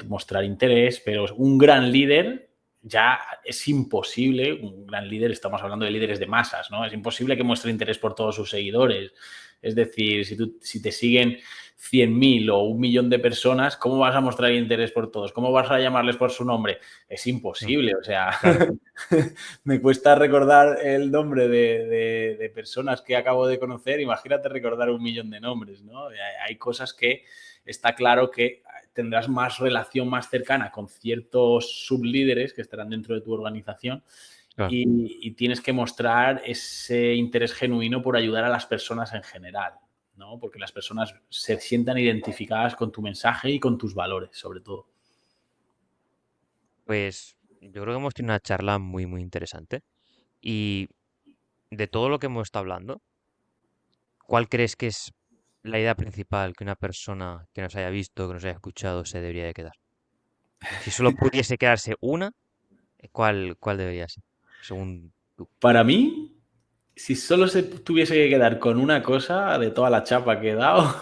A: mostrar interés, pero un gran líder ya es imposible, un gran líder, estamos hablando de líderes de masas, ¿no? Es imposible que muestre interés por todos sus seguidores. Es decir, si te siguen 100.000 o 1 millón de personas, ¿cómo vas a mostrar interés por todos? ¿Cómo vas a llamarles por su nombre? Es
B: Mm,
A: imposible, o sea,
B: claro,
A: me cuesta recordar el nombre de personas que acabo de conocer, imagínate recordar 1 millón de nombres, ¿no? Hay cosas que está claro que tendrás más relación más cercana con ciertos sublíderes que estarán dentro de tu organización
B: claro.
A: y tienes que mostrar ese interés genuino por ayudar a las personas en general, ¿no? Porque las personas se sientan identificadas con tu mensaje y con tus valores, sobre todo.
B: Pues yo creo que hemos tenido una charla muy, muy interesante. Y de todo lo que hemos estado hablando, ¿cuál crees que es la idea principal que una persona que nos haya visto, que nos haya escuchado, se debería de quedar? Si solo pudiese quedarse una, ¿cuál debería ser? Según tú.
A: Para mí, si solo se tuviese que quedar con una cosa de toda la chapa que he dado,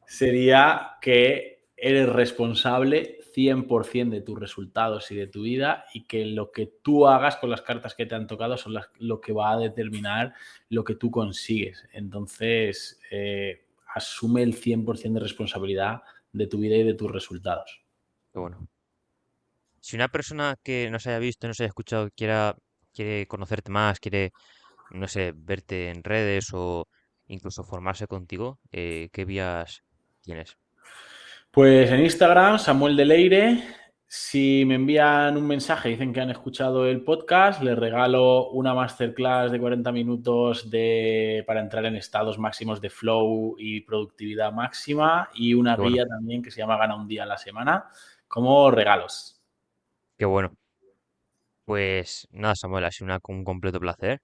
A: sería que eres responsable 100% de tus resultados y de tu vida y que lo que tú hagas con las cartas que te han tocado son lo que va a determinar lo que tú consigues. Entonces, asume el 100% de responsabilidad de tu vida y de tus resultados.
B: Pero bueno, si una persona que nos haya visto, nos haya escuchado, quiere conocerte más, quiere, no sé, verte en redes o incluso formarse contigo, ¿qué vías tienes?
A: Pues en Instagram, Samuel de Leire. Si me envían un mensaje, dicen que han escuchado el podcast, les regalo una masterclass de 40 minutos para entrar en estados máximos de flow y productividad máxima y una
B: Qué bueno,
A: guía también que se llama Gana un día a la semana como regalos.
B: qué bueno. Pues nada, Samuel, ha sido un completo placer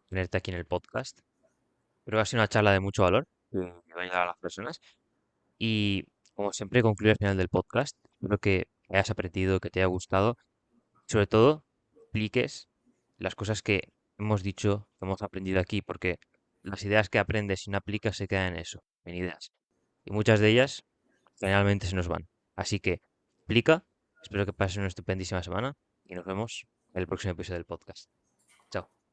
B: tenerte aquí en el podcast. Creo que ha sido una charla de mucho valor que va a ayudar a las personas. Y como siempre, concluir al final del podcast. Espero que hayas aprendido, que te haya gustado. Sobre todo, apliques las cosas que hemos dicho, que hemos aprendido aquí, porque las ideas que aprendes y no aplicas se quedan en eso, en ideas. Y muchas de ellas generalmente se nos van. Así que aplica. Espero que pases una estupendísima semana y nos vemos en el próximo episodio del podcast. Chao.